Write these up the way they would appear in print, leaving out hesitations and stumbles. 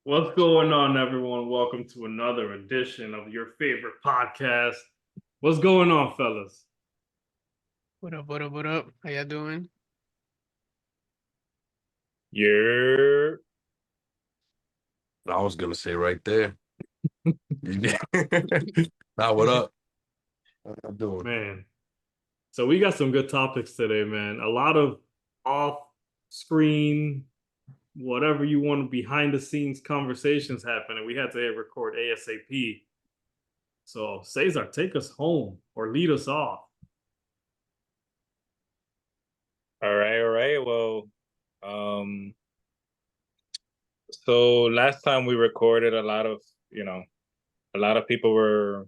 What's going on, everyone? Welcome to another edition of your favorite podcast. What's going on, fellas? What up, what up, what up? How y'all doing? You're I was gonna say right there. Now what up? How you doing? Man, so we got some good topics today, man. A lot of off-screen, whatever you want, behind-the-scenes conversations happening. We had to record ASAP. So, Cesar, take us home or lead us off. all right, all right. Well, so last time we recorded a lot of people were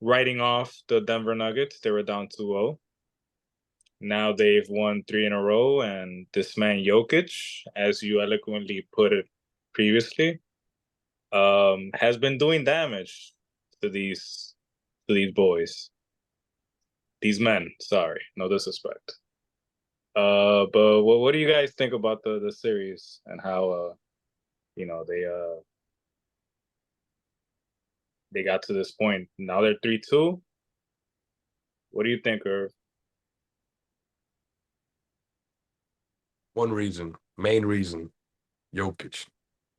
writing off the Denver Nuggets. They were down 2-0. Now they've won 3 in a row, and this man Jokic, as you eloquently put it previously, has been doing damage to these boys. These men, sorry, no disrespect. But what do you guys think about the series and how you know they got to this point? Now they're 3-2. What do you think, Irv? One reason, main reason, Jokic.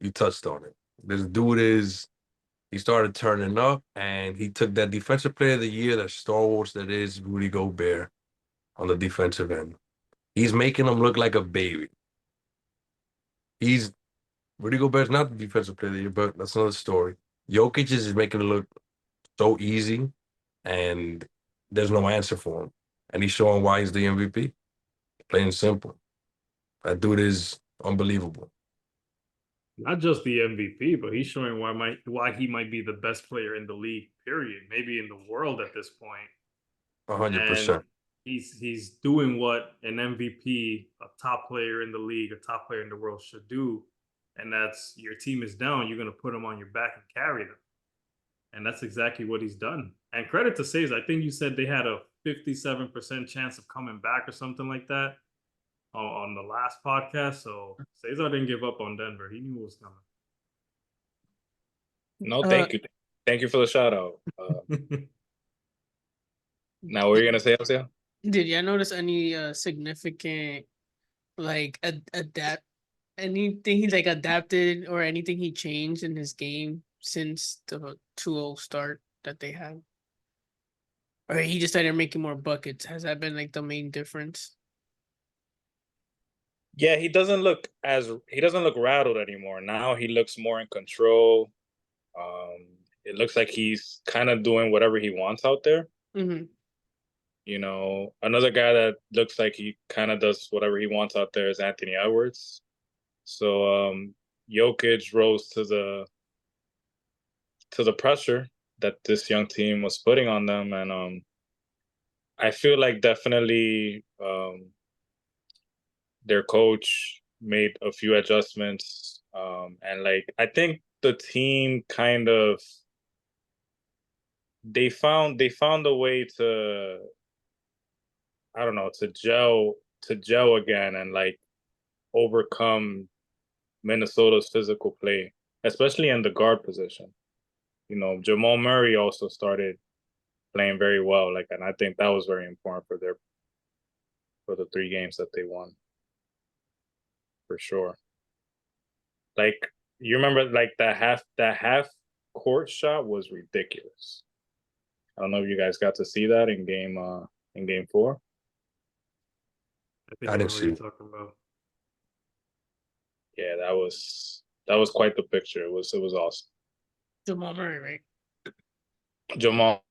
You touched on it. This dude he started turning up and he took that defensive player of the year, that stalwart that is Rudy Gobert on the defensive end. He's making him look like a baby. Rudy Gobert's not the defensive player of the year, but that's another story. Jokic is making it look so easy and there's no answer for him. And he's showing why he's the MVP. Plain and simple. That dude is unbelievable. Not just the MVP, but he's showing why he might be the best player in the league, period. Maybe in the world at this point. 100%. And he's doing what an MVP, a top player in the league, a top player in the world should do. And that's your team is down, you're gonna put them on your back and carry them. And that's exactly what he's done. And credit to Cesar, I think you said they had a 57% chance of coming back or something like that on the last podcast. So Cesar didn't give up on Denver. He knew it was coming. No, thank you for the shout out. Now, what are you gonna say, Jose? Did y'all notice any significant anything he adapted or anything he changed in his game since the 2-0 start that they had? Or he just started making more buckets. Has that been the main difference? Yeah, he doesn't look rattled anymore. Now he looks more in control. It looks like he's kind of doing whatever he wants out there. Mm-hmm. You know, another guy that looks like he kind of does whatever he wants out there is Anthony Edwards. So Jokic rose to the pressure that this young team was putting on them, and I feel like definitely their coach made a few adjustments, and I think the team kind of they found a way to, I don't know, to gel again and overcome Minnesota's physical play, especially in the guard position. You know, Jamal Murray also started playing very well, and I think that was very important for the 3 games that they won. For sure. You remember that half court shot was ridiculous. I don't know if you guys got to see that in game 4. I think I I know didn't what see you're it. talking about. Yeah, that was quite the picture. It was awesome. Jamal Murray, right? Jamal.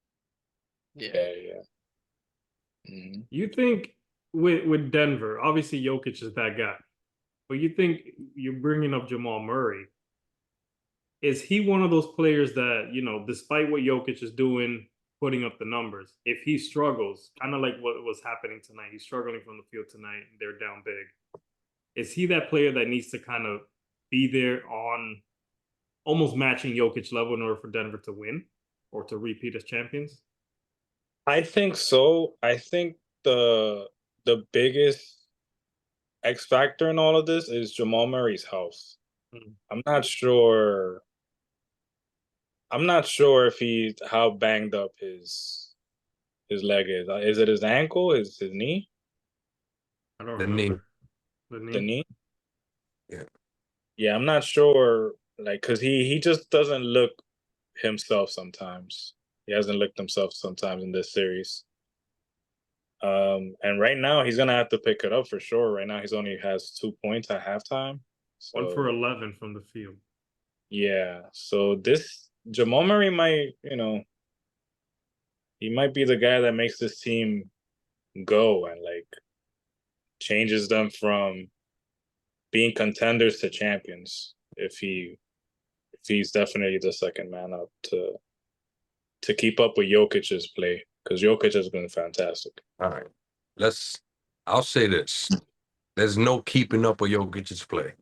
Yeah. Yeah. Mm-hmm. You think with Denver, obviously Jokic is that guy, but you think you're bringing up Jamal Murray? Is he one of those players that, despite what Jokic is doing, putting up the numbers, if he struggles, kind of like what was happening tonight, he's struggling from the field tonight, and they're down big. Is he that player that needs to kind of be there on almost matching Jokic level in order for Denver to win or to repeat as champions? I think so. I think the biggest X factor in all of this is Jamal Murray's health. I'm not sure. I'm not sure if how banged up his leg is. Is it his ankle? Is his knee? I don't The knee. remember the The knee. knee? Yeah. Yeah, I'm not sure. Like, cause he just doesn't look himself sometimes. He hasn't looked himself sometimes in this series. And right now he's gonna have to pick it up for sure. Right now he's only has 2 points at halftime. 1 for So 11 from the field. yeah. So this Jamal Murray might, he might be the guy that makes this team go and like changes them from being contenders to champions if he's definitely the second man up to keep up with Jokic's play because Jokic has been fantastic. All right. I'll say this. There's no keeping up with Jokic's play.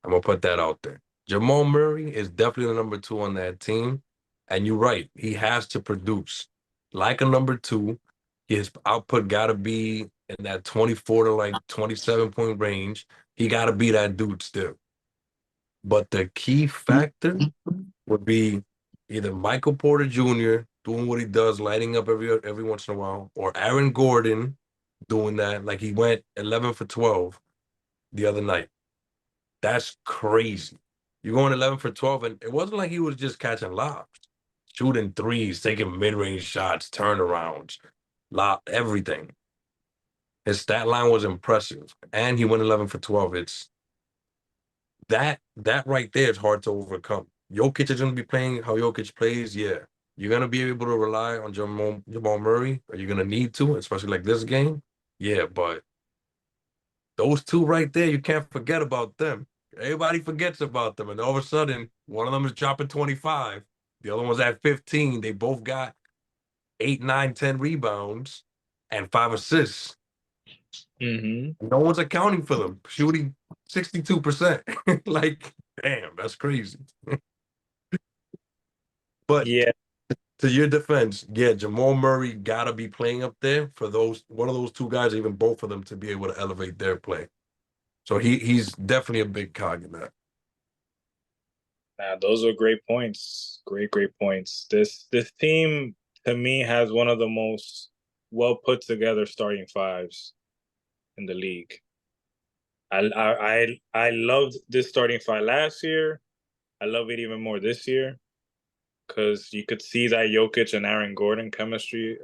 I'm gonna put that out there. Jamal Murray is definitely the number 2 on that team. And you're right, he has to produce. Like a number 2, his output gotta be in that 24 to like 27-point range. He gotta be that dude still. But the key factor would be either Michael Porter Jr. doing what he does, lighting up every once in a while, or Aaron Gordon doing that. Like he went 11 for 12 the other night. That's crazy. You're going 11 for 12, and it wasn't like he was just catching lobs, shooting threes, taking mid-range shots, turnarounds, everything. His stat line was impressive, and he went 11 for 12. It's that right there is hard to overcome. Jokic is going to be playing how Jokic plays. Yeah, you're going to be able to rely on Jamal Murray. Are you going to need to, especially like this game? Yeah, but those two right there, you can't forget about them. Everybody forgets about them, and all of a sudden, one of them is dropping 25. The other one's at 15. They both got 8, 9, 10 rebounds and 5 assists. Mm-hmm. No one's accounting for them, shooting 62%. Like, damn, that's crazy. But Yeah, to your defense, yeah, Jamal Murray gotta be playing up there for one of those two guys, even both of them, to be able to elevate their play. So he's definitely a big cog in that. those are great points. Great points. This team to me has one of the most well put together starting fives in the league. I loved this starting five last year. I love it even more this year because you could see that Jokic and Aaron Gordon chemistry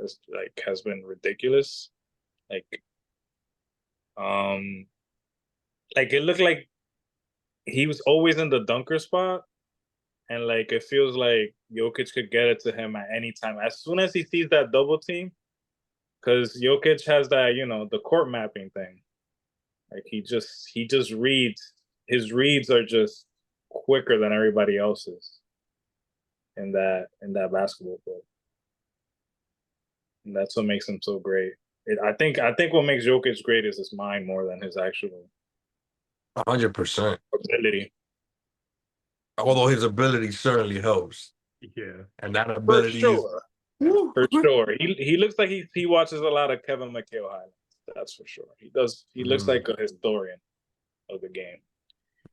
has been ridiculous. Like um like it looked like he was always in the dunker spot and like it feels like Jokic could get it to him at any time. As soon as he sees that double team, because Jokic has that, the court mapping thing. Like he just reads. His reads are just quicker than everybody else's in that basketball court. And that's what makes him so great. I think what makes Jokic great is his mind more than his actual 100%. ability. Although his ability certainly helps. Yeah. And that For ability is sure. For sure. He looks like he watches a lot of Kevin McHale highlights. That's for sure. He does. He looks like a historian of the game.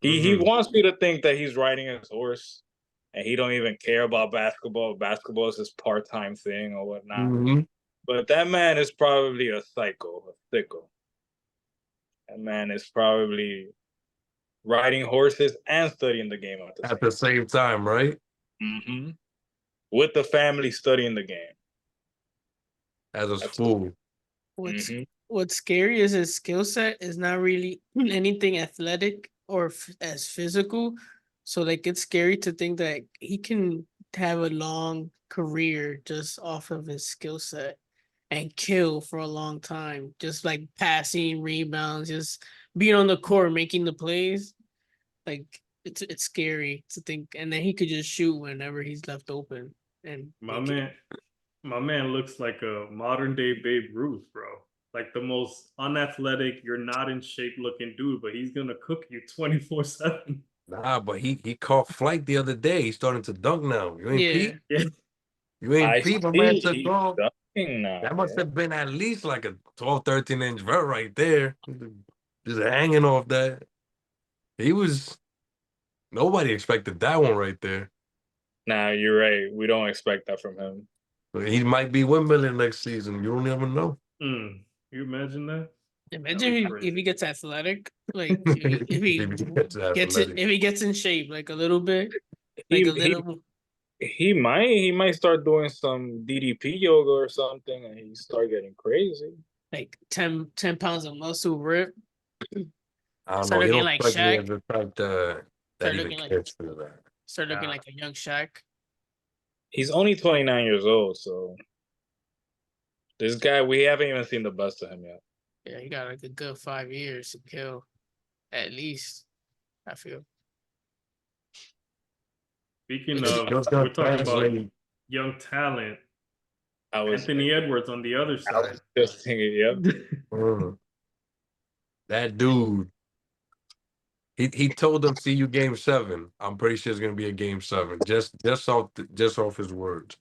He wants me to think that he's riding his horse and he don't even care about basketball. Basketball is his part-time thing or whatnot. But that man is probably a psycho, a sicko. That man is probably riding horses and studying the game at the same time, right? Mm-hmm. With the family studying the game. As a That's fool. What's Mhm. what's scary is his skill set is not really anything athletic or as physical. So like it's scary to think that he can have a long career just off of his skill set and kill for a long time, just like passing, rebounds, just being on the court, making the plays. Like it's scary to think, and then he could just shoot whenever he's left open and My make it. man, my man looks like a modern day Babe Ruth, bro. Like the most unathletic, you're not in shape looking dude, but he's gonna cook you 24/7. Nah, but he caught flight the other day. He's starting to dunk now. You ain't Yeah. Pete? Yeah. You ain't I Pete? My man see took he's off. dunking now. That must Yeah. have been at least like a 12, 13-inch vert right there. Just hanging off that. He was Nobody expected that one right there. Nah, you're right. We don't expect that from him. He might be Wimbledon next season. You don't ever know. You imagine that? Imagine be if crazy. he gets athletic, like if he Athletic. if he gets in shape like a little bit, like He a little he might start doing some DDP yoga or something, and he start getting crazy. like 10 pounds of muscle rip. I don't Start know. He looking don't like strike me as Shaq. the type that Start even looking like cares for that. start looking like a young Shaq. He's only 29 years old, so this guy, we haven't even seen the best of him yet. Yeah, he got like a good 5 years to kill, at least. I feel. Speaking Which of, Just we're gonna talking about translate. young talent. I was, Anthony Edwards on the other I side. was just thinking, yep. That dude. He told them, "See you game 7." I'm pretty sure it's gonna be a game 7. Just off his words.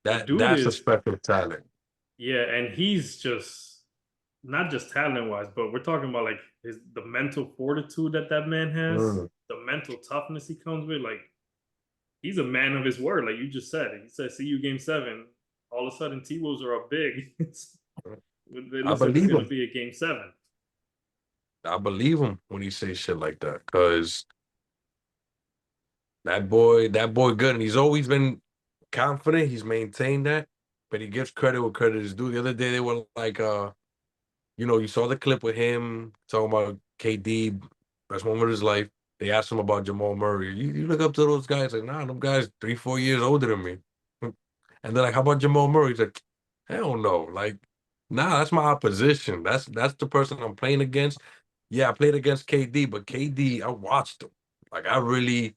The dude That's a is, special talent. yeah, and he's just not just talent wise, but we're talking about like the mental fortitude that man has, Mm. the mental toughness he comes with. Like he's a man of his word, like you just said. He said, "See you game 7." All of a sudden, T Wolves are up big. it I looks like it's believe gonna him. be a game 7. I believe him when he says shit like that, because that boy good, and he's always been confident. He's maintained that, but he gives credit where credit is due. The other day they were like, you saw the clip with him talking about KD, best moment of his life. They asked him about Jamal Murray. You look up to those guys, like, nah, them guys 3-4 years older than me. And they're like, how about Jamal Murray? He's like, hell no. Like, nah, that's my opposition. That's the person I'm playing against. Yeah, I played against KD, but KD, I watched him. Like, I really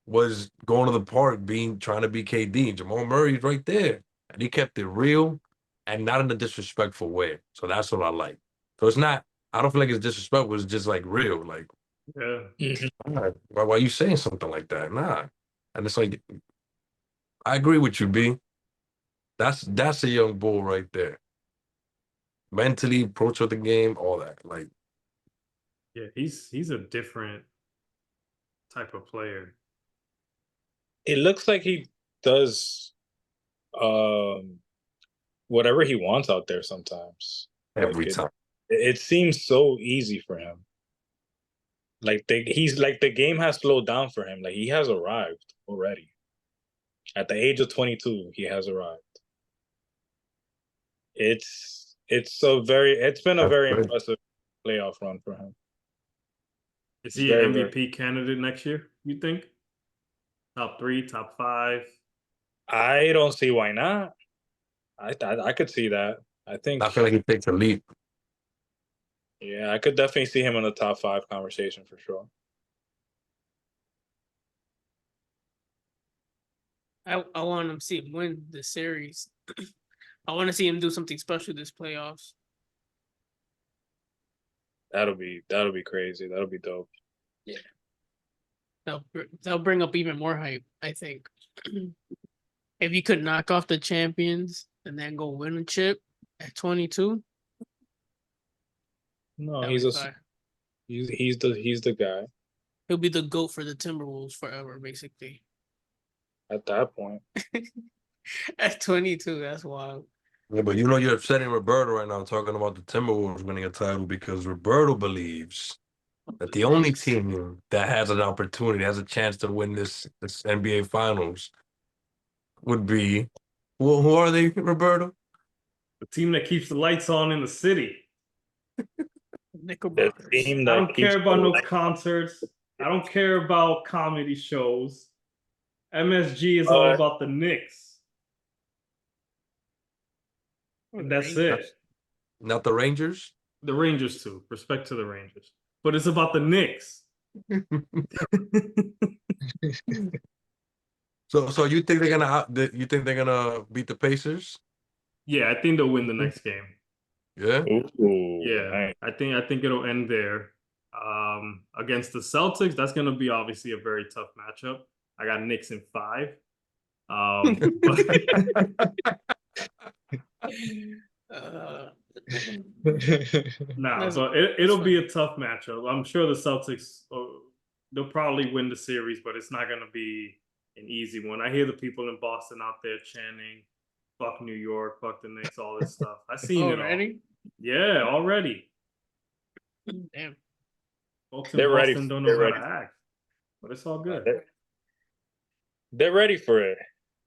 was going to the park trying to be KD. And Jamal Murray's right there. And he kept it real and not in a disrespectful way. So that's what I like. So it's not, I don't feel like it's disrespectful, it's just like real. Like, Yeah, nah, why are you saying something like that? Nah. And it's like, I agree with you, B. That's a young bull right there. Mentally, approach with the game, all that. Like, yeah, he's a different type of player. It looks like he does um whatever he wants out there sometimes. every Like time. it seems so easy for him. Like he's like the game has slowed down for him. Like he has arrived already. At the age of 22, he has arrived. It's been a That's very great. impressive playoff run for him. Is It's he an very, very. MVP candidate next year? You think? Top 3, top 5? I don't see why not. I could see that. I think, I feel like he takes a leap. yeah, I could definitely see him in the top 5 conversation for sure. I want him to see him win the series. I want to see him do something special this playoffs. That'll be crazy. That'll be dope. Yeah, they'll bring up even more hype. I think if you could knock off the champions and then go win a chip at 22, No, that would be fire. he's the guy He'll be the GOAT for the Timberwolves forever, basically. at that point. At 22, that's wild. Yeah, but you're upsetting Roberto right now talking about the Timberwolves winning a title because Roberto believes that the only team that has an opportunity, has a chance to win this NBA Finals would be, who are they, Roberto? The team that keeps the lights on in the city. The Knickerbockers. team I that don't keeps care about the no light- concerts. I don't care about comedy shows. MSG is all Uh, about the Knicks. And that's it. Not the Rangers? The Rangers too. Respect to the Rangers. But it's about the Knicks. So you think they're gonna beat the Pacers? Yeah, I think they'll win the next game. Yeah. Ooh, Yeah, nice. I think it'll end there. Against the Celtics, that's gonna be obviously a very tough matchup. I got Knicks in 5. But Uh, nah, That's- but it'll be a tough matchup. I'm sure the Celtics they'll probably win the series, but it's not gonna be an easy one. I hear the people in Boston out there chanting, "Fuck New York, fuck the Knicks," all this stuff. I seen it all. Already? Yeah, already. Damn. Folks in They're ready. Boston don't know They're how ready. to act, but it's all Uh, good. they're ready for it.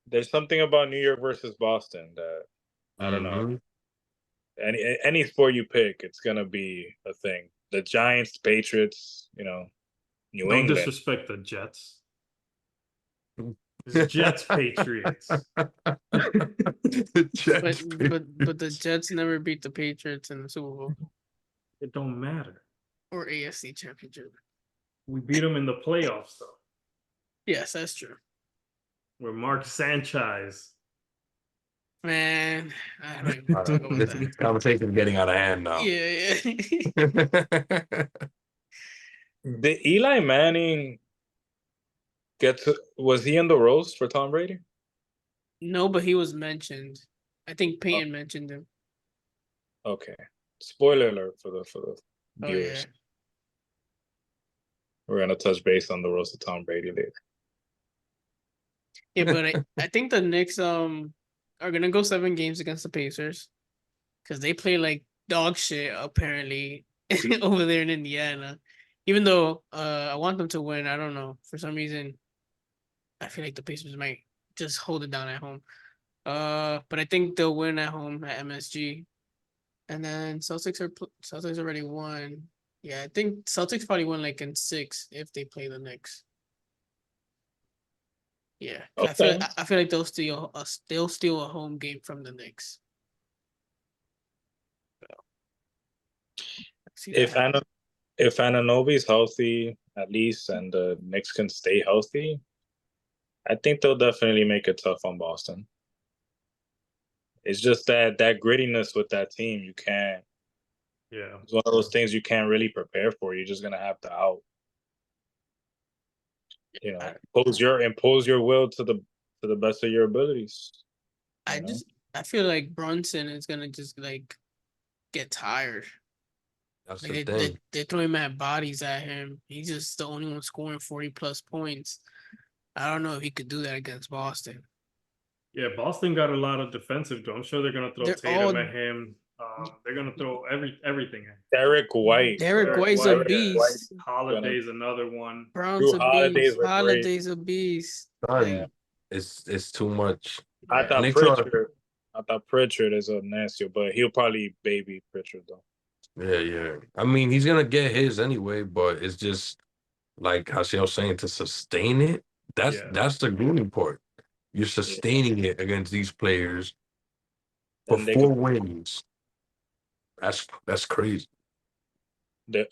There's something about New York versus Boston that I don't know. Mhm. Any sport you pick, it's gonna be a thing. The Giants, Patriots, New Don't England. disrespect the Jets. It's Jets Patriots. The Jets, But the Jets never beat the Patriots in the Super Bowl It don't matter. or AFC Championship. We beat them in the playoffs though. Yes, that's true. Where Mark Sanchez. Man, I don't even talk about this that. conversation is getting out of hand now. Yeah, yeah. Did Eli Manning was he in the roast for Tom Brady? No, but he was mentioned. I think Oh. Peyton mentioned him. Okay. Spoiler alert for the Oh viewers. yeah. We're gonna touch base on the roast of Tom Brady later. Yeah, but I think the Knicks are gonna go 7 games against the Pacers because they play like dog shit apparently over there in Indiana. Even though I want them to win, I don't know, for some reason I feel like the Pacers might just hold it down at home. But I think they'll win at home at MSG, and then Celtics already won. Yeah, I think Celtics probably won like in 6 if they play the Knicks. Yeah, 'cause Okay. I feel like they'll steal a home game from the Knicks. See that If happen. if Ananobi's healthy at least and the Knicks can stay healthy, I think they'll definitely make it tough on Boston. It's just that grittiness with that team, you can't. Yeah. It's one of those things you can't really prepare for. You're just gonna have to impose your will to the best of your abilities. I feel like Brunson is gonna just like get tired. That's Like the thing. they throw him at bodies at him. He's just the only one scoring 40+ points. I don't know if he could do that against Boston. Yeah, Boston got a lot of defensive though. I'm sure they're gonna throw They're Tatum all at him. They're gonna throw everything at him. Derek White. Derek White's a White, beast. Holiday's another one. Brown's a Holiday's beast. a great. Holiday's a beast. Son, Yeah. it's too much. I thought Knicks are- Pritchard is a nasty, but he'll probably baby Pritchard though. Yeah. I mean, he's gonna get his anyway, but it's just like Hashiel's saying, to sustain it. That's the grueling part. You're sustaining it against these players for And they 4 wins. That's crazy.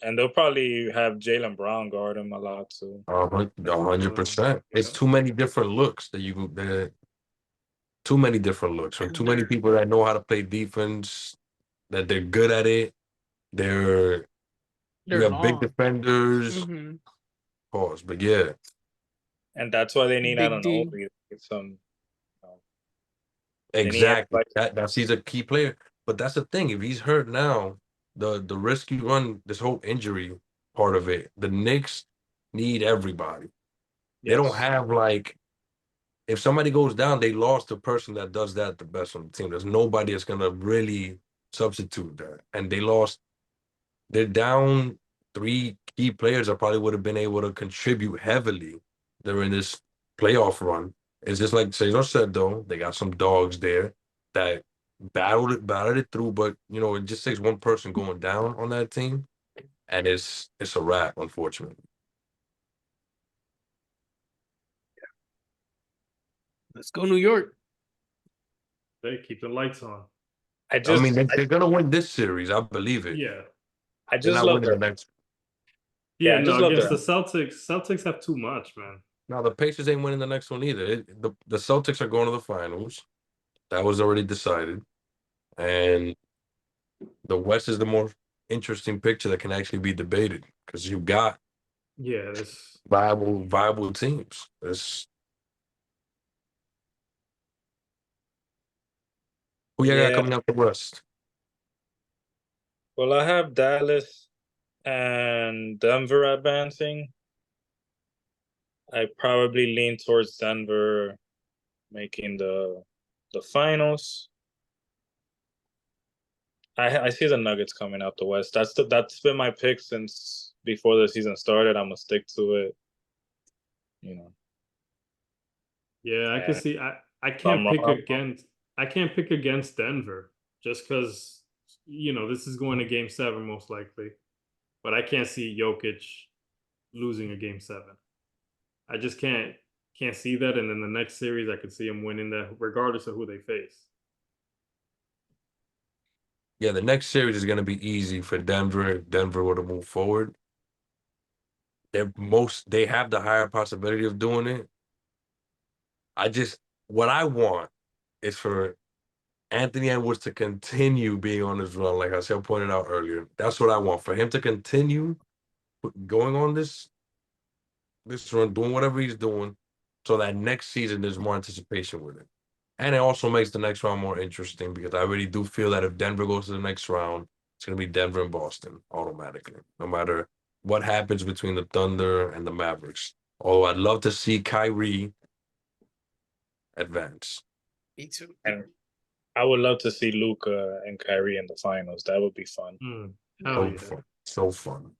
And they'll probably have Jaylen Brown guard him a lot too. 100%. It's too many different looks that too many different looks from too many people that know how to play defense, that they're good at it. You have big long. defenders. Mhm. Pause. But yeah, And that's why they need Big D. some. exactly. That's he's a key player. But that's the thing. If he's hurt now, the risk you run, this whole injury part of it, the Knicks need everybody. They don't have like, if somebody goes down, they lost the person that does that the best on the team. There's nobody that's gonna really substitute that. And they're down 3 key players that probably would have been able to contribute heavily during this playoff run. It's just like Cesar said, though, they got some dogs there that battled it through, but it just takes one person going down on that team, and it's a wrap, unfortunately. Let's go New York. They keep the lights on. I mean, they're gonna win this series, I believe it. Yeah. I They're just not love winning the next. Yeah, I just no, love against their- the Celtics. Celtics have too much, man. No, the Pacers ain't winning the next one either. The Celtics are going to the finals. That was already decided. And the West is the more interesting picture that can actually be debated because you got Yeah, this viable teams. Who you got coming out the West? Well, I have Dallas and Denver advancing. I probably lean towards Denver making the finals. I see the Nuggets coming out the West. That's been my pick since before the season started. I'm gonna stick to it. You know, Yeah, I can and see. I if I'm can't wrong, pick I'm wrong. against. I can't pick against Denver just because this is going to Game 7 most likely, but I can't see Jokic losing a Game 7. I just can't see that. And then the next series, I could see him winning that, regardless of who they face. Yeah, the next series is going to be easy for Denver if Denver were to move forward. They have the higher possibility of doing it. What I want is for Anthony Edwards to continue being on his run, like I said, pointed out earlier. That's what I want, for him to continue going on this run, doing whatever he's doing, so that next season there's more anticipation with it. And it also makes the next round more interesting because I really do feel that if Denver goes to the next round, it's going to be Denver and Boston automatically, no matter what happens between the Thunder and the Mavericks. Although I'd love to see Kyrie advance. Me too. And I would love to see Luka and Kyrie in the finals. That would be fun. Hell So yeah. fun. So fun.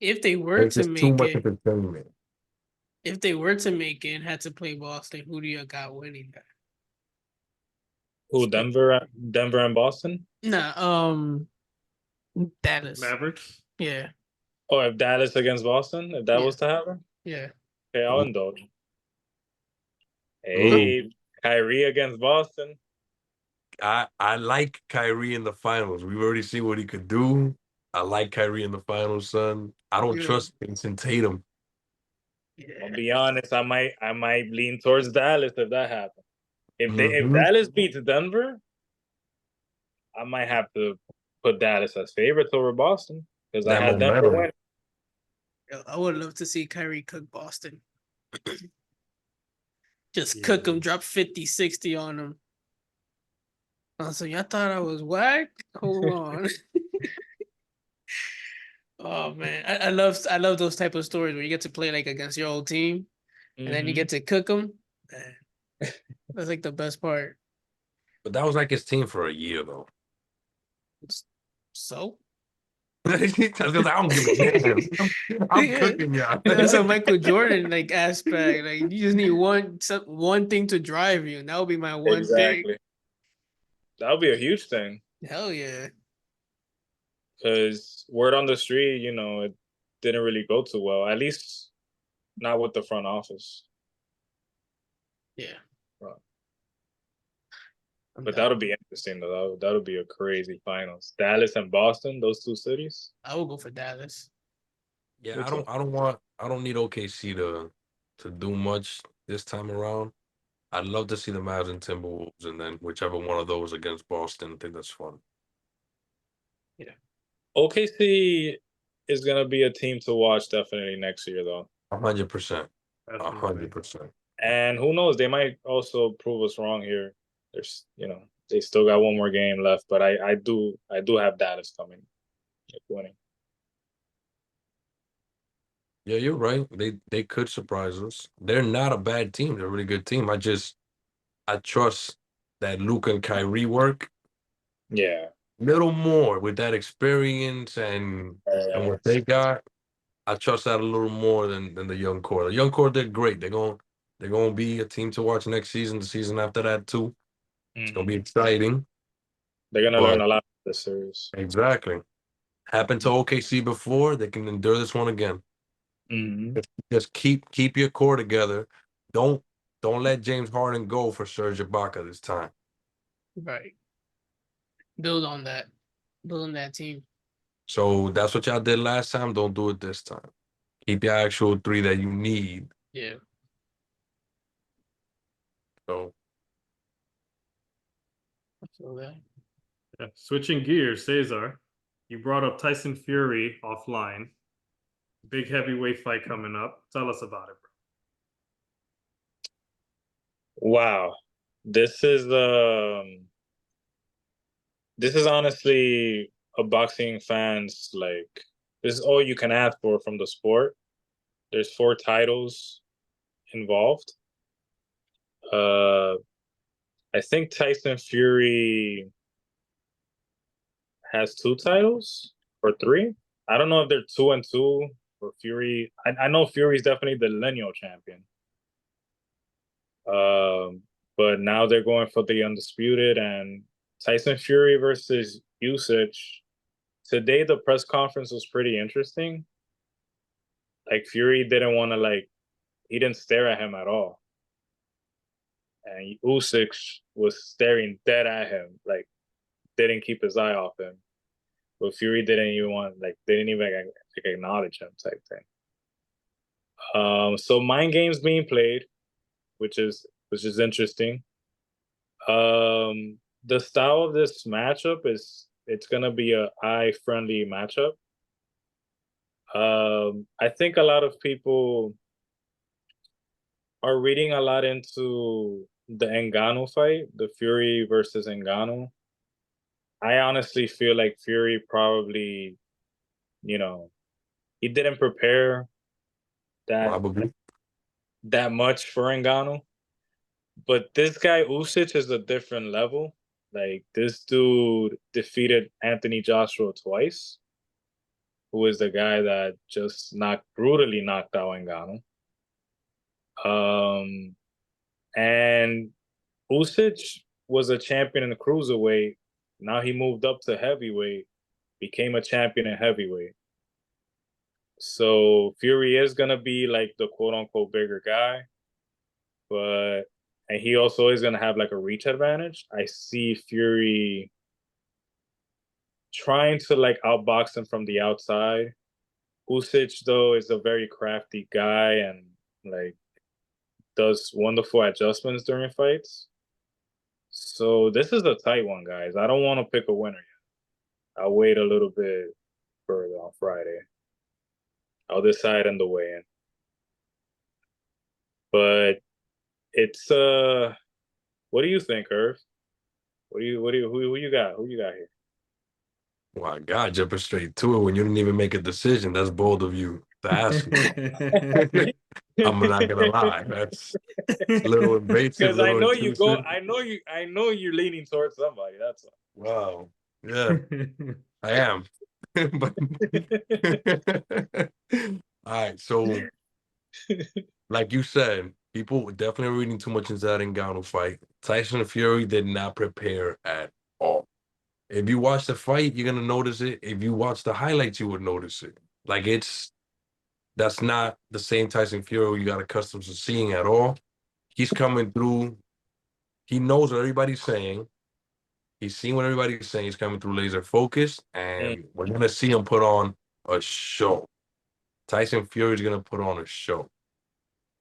If they were It's to just too make much it, entertainment. if they were to make it and had to play Boston, who do you got winning that? Who, Denver and Boston? Nah, Dallas. Mavericks. Yeah, Oh, if Dallas against Boston, if that Yeah. was to happen, yeah. okay, I'll Ooh. indulge. Ooh. Hey, Kyrie against Boston. I like Kyrie in the finals. We've already seen what he could do. I like Kyrie in the finals, son. I don't Yeah. trust Jason Tatum. I'll be honest, I might lean towards Dallas if that happens. If Mhm. Dallas beats Denver, I might have to put Dallas as favorites over Boston because I That had Denver momentum. win. I would love to see Kyrie cook Boston. Just Yeah. cook them, drop 50, 60 on them. So y'all thought I was whack? Hold on. Oh man, I love those type of stories where you get to play like against your old team, and then you get to cook them. That's like the best part. But that was like his team for a year, though. So Because I don't give a damn. I'm yeah, cooking y'all. that's a Michael Jordan like aspect. Like you just need one thing to drive you, and that would be my one thing. Exactly. That would be a huge thing Hell yeah. because word on the street, it didn't really go too well. At least not with the front office. Yeah. Right. I'm But down. that'll be interesting though. That'll be a crazy finals. Dallas and Boston, those two cities. I will go for Dallas. Yeah, Me I too. don't need OKC to do much this time around. I'd love to see the Mavs and Timberwolves, and then whichever one of those against Boston. I think that's fun. OKC is gonna be a team to watch definitely next year though. 100%. Definitely. 100%. And who knows, they might also prove us wrong here. There's they still got one more game left, but I do have Dallas coming winning. Yeah, you're right. They could surprise us. They're not a bad team. They're a really good team. I trust that Luke and Kyrie work Yeah. little more with that experience and what they got. I trust that a little more than the young core. The young core did great. They're gonna be a team to watch next season, the season after that too. It's gonna be exciting. They're gonna learn But a lot from this series. exactly. Happened to OKC before, they can endure this one again. Mm-hmm. Just keep your core together. Don't don't let James Harden go for Serge Ibaka this time. Right. Build on that. Build on that team. So that's what y'all did last time. Don't do it this time. Keep your actual three that you need. Yeah. So I feel that. Yeah. Switching gears, Cesar, you brought up Tyson Fury offline. Big heavyweight fight coming up. Tell us about it, bro. Wow. This is honestly a boxing fan's this is all you can ask for from the sport. There's 4 titles. involved. I think Tyson Fury has 2 titles or 3. I don't know if they're 2-2 or Fury. I know Fury's definitely the lineal champion. But now they're going for the undisputed, and Tyson Fury versus Usyk. Today the press conference was pretty interesting. Like Fury didn't want to he didn't stare at him at all, and Usyk was staring dead at him, like didn't keep his eye off him. But Fury didn't even didn't even acknowledge him type thing. So mind games being played, which is interesting. The style of this matchup it's gonna be a eye friendly matchup. I think a lot of people are reading a lot into the Ngannou fight, the Fury versus Ngannou. I honestly feel like Fury probably, he didn't prepare Probably. that much for Ngannou. But this guy Usyk is a different level. Like this dude defeated Anthony Joshua twice, who is the guy that just brutally knocked out Ngannou. And Usyk was a champion in the cruiserweight. Now he moved up to heavyweight, became a champion in heavyweight. So Fury is gonna be like the quote unquote bigger guy, and he also is gonna have like a reach advantage. I see Fury trying to outbox him from the outside. Usyk though is a very crafty guy and does wonderful adjustments during fights. So this is a tight one, guys. I don't want to pick a winner yet. I'll wait a little bit further on Friday. I'll decide on the weigh-in. But it's what do you think, Irv? Who you got? Who you got here? Well, God, jumping straight to it when you didn't even make a decision. That's bold of you to ask me. I'm not gonna lie. That's a little invasive. Because I little know you go. intrusive. I know you're leaning towards somebody. That's Wow. Yeah, I am. But all right, so like you said, people definitely reading too much into that Ngannou fight. Tyson Fury did not prepare at all. If you watch the fight, you're gonna notice it. If you watch the highlights, you would notice it. That's not the same Tyson Fury you got accustomed to seeing at all. He's coming through. He knows what everybody's saying. He's seeing what everybody's saying. He's coming through laser focused, and we're gonna see him put on a show. Tyson Fury's gonna put on a show,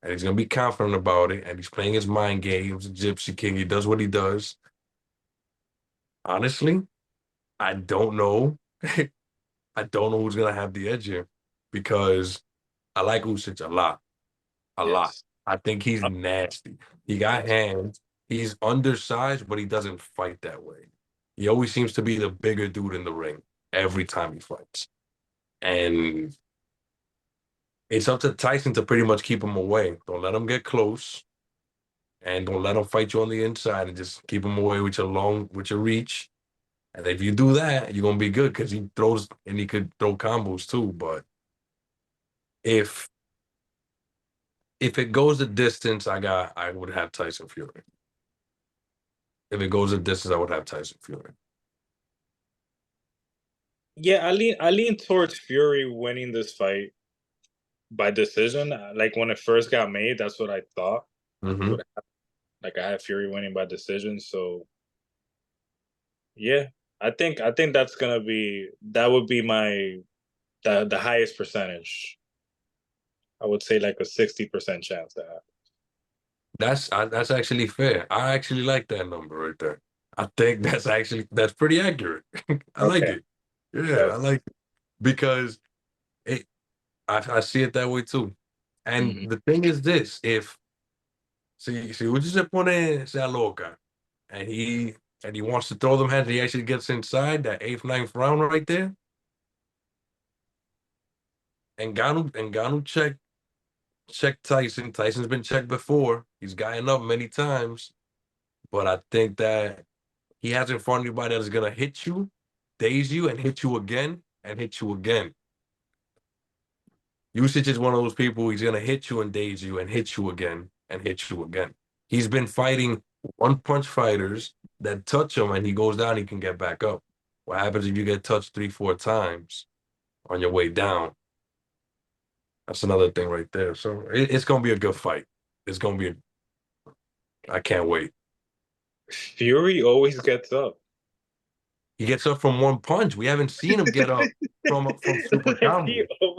and he's gonna be confident about it. And he's playing his mind games. Gypsy King. He does what he does. Honestly, I don't know. I don't know who's gonna have the edge here because I like Usyk a lot. A lot. yes. I think he's nasty. He got hands. He's undersized, but he doesn't fight that way. He always seems to be the bigger dude in the ring every time he fights. And it's up to Tyson to pretty much keep him away. Don't let him get close. And don't let him fight you on the inside and just keep him away with your reach. And if you do that, you're gonna be good because he throws and he could throw combos too. But if it goes the distance, I would have Tyson Fury. If it goes the distance, I would have Tyson Fury. Yeah, I lean towards Fury winning this fight by decision. Like when it first got made, that's what I thought. Mm-hmm. Like I had Fury winning by decision. So yeah, I think that would be the highest percentage. I would say like a 60% chance to happen. That's actually fair. I actually like that number right there. I think that's pretty accurate. I like it. Yeah, I like it because I see it that way too. And the thing is this: if si usted se pone se aloca, and he wants to throw them hands, he actually gets inside that eighth, ninth round right there. And Ngannou check check Tyson. Tyson's been checked before. He's gotten up many times. But I think that he hasn't fought anybody that is gonna hit you, daze you, and hit you again and hit you again. Usyk is one of those people. He's gonna hit you and daze you and hit you again and hit you again. He's been fighting one-punch fighters that touch him and he goes down. He can get back up. What happens if you get touched 3-4 times on your way down? That's another thing right there. So it's gonna be a good fight. It's gonna be. I can't wait. Fury always gets up. He gets up from one punch. We haven't seen him get up from super combo.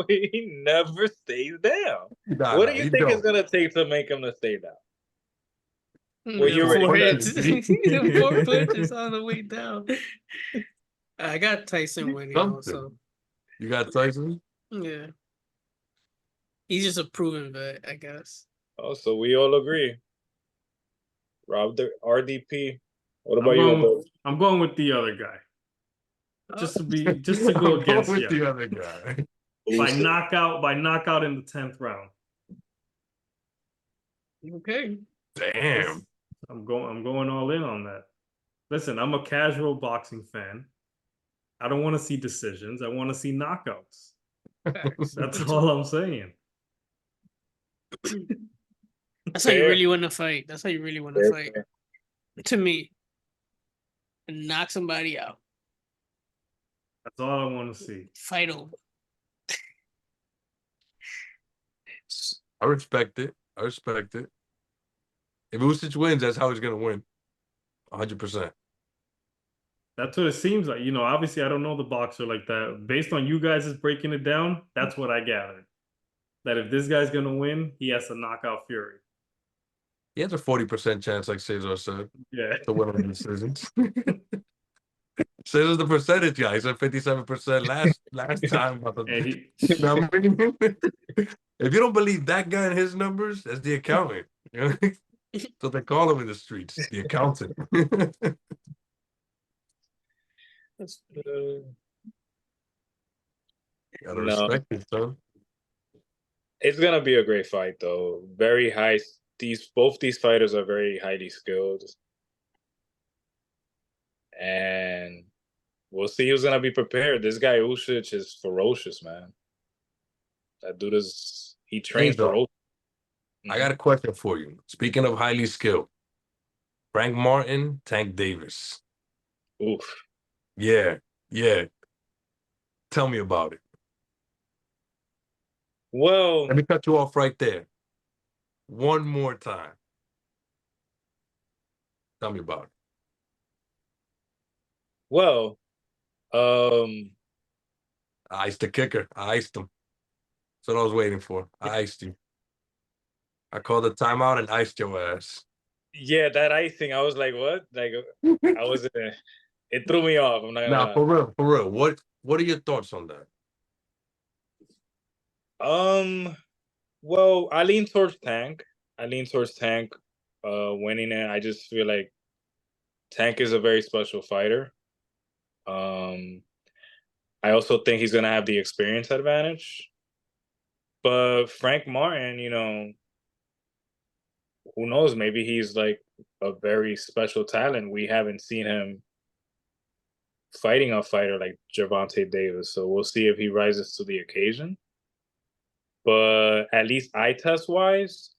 He never stays down. Nah, What nah, do you he think it's don't. gonna take to make him to stay down? Well, you four already hits. said- Four punches on the way down. I got Tyson winning Something. also. You got Tyson? Yeah. He's just a proven vet, I guess. Oh, so we all agree. Rob the RDP. What I'm about you? going, Adolfo? I'm going with the other guy. Just to go I'm against with you. the other guy. By Usyk. knockout in the 10th round. Okay. Damn. I'm going all in on that. Listen, I'm a casual boxing fan. I don't want to see decisions. I want to see knockouts. Facts. That's all I'm saying. That's how you Fair. really want to fight. That's how you really want to Fair, fight. fair. To me. And knock somebody out. That's all I want to see. Fight over. I respect it. I respect it. If Usyk wins, that's how he's gonna win. 100%. That's what it seems like. Obviously I don't know the boxer like that. Based on you guys breaking it down, that's what I gathered. That if this guy's gonna win, he has to knock out Fury. He has a 40% chance, like Cesar said, Yeah. to win on the decisions. Cesar's the percentage guy. He said 57% last time. And he You know what I mean? If you don't believe that guy and his numbers, that's the accountant. So they call him in the streets, the accountant. That's Gotta No. respect it, son. It's gonna be a great fight, though. Very high. Both these fighters are very highly skilled, and we'll see who's gonna be prepared. This guy Usyk is ferocious, man. That dude he trains though, ferocious. I got a question for you. Speaking of highly skilled, Frank Martin, Tank Davis. Oof. Yeah. Tell me about it. Well, Let me cut you off right there. One more time. Tell me about it. well, I iced the kicker. I iced him. That's what I was waiting for. I iced you. I called the timeout and iced your ass. yeah, that icing, I was like, what? Like, I was, it threw me off. I'm not gonna Nah, lie. for real. What are your thoughts on that? Well, I lean towards Tank. Winning it. I just feel like Tank is a very special fighter. I also think he's gonna have the experience advantage. But Frank Martin, who knows? Maybe he's like a very special talent. We haven't seen him fighting a fighter like Gervonta Davis, so we'll see if he rises to the occasion. But at least eye test wise,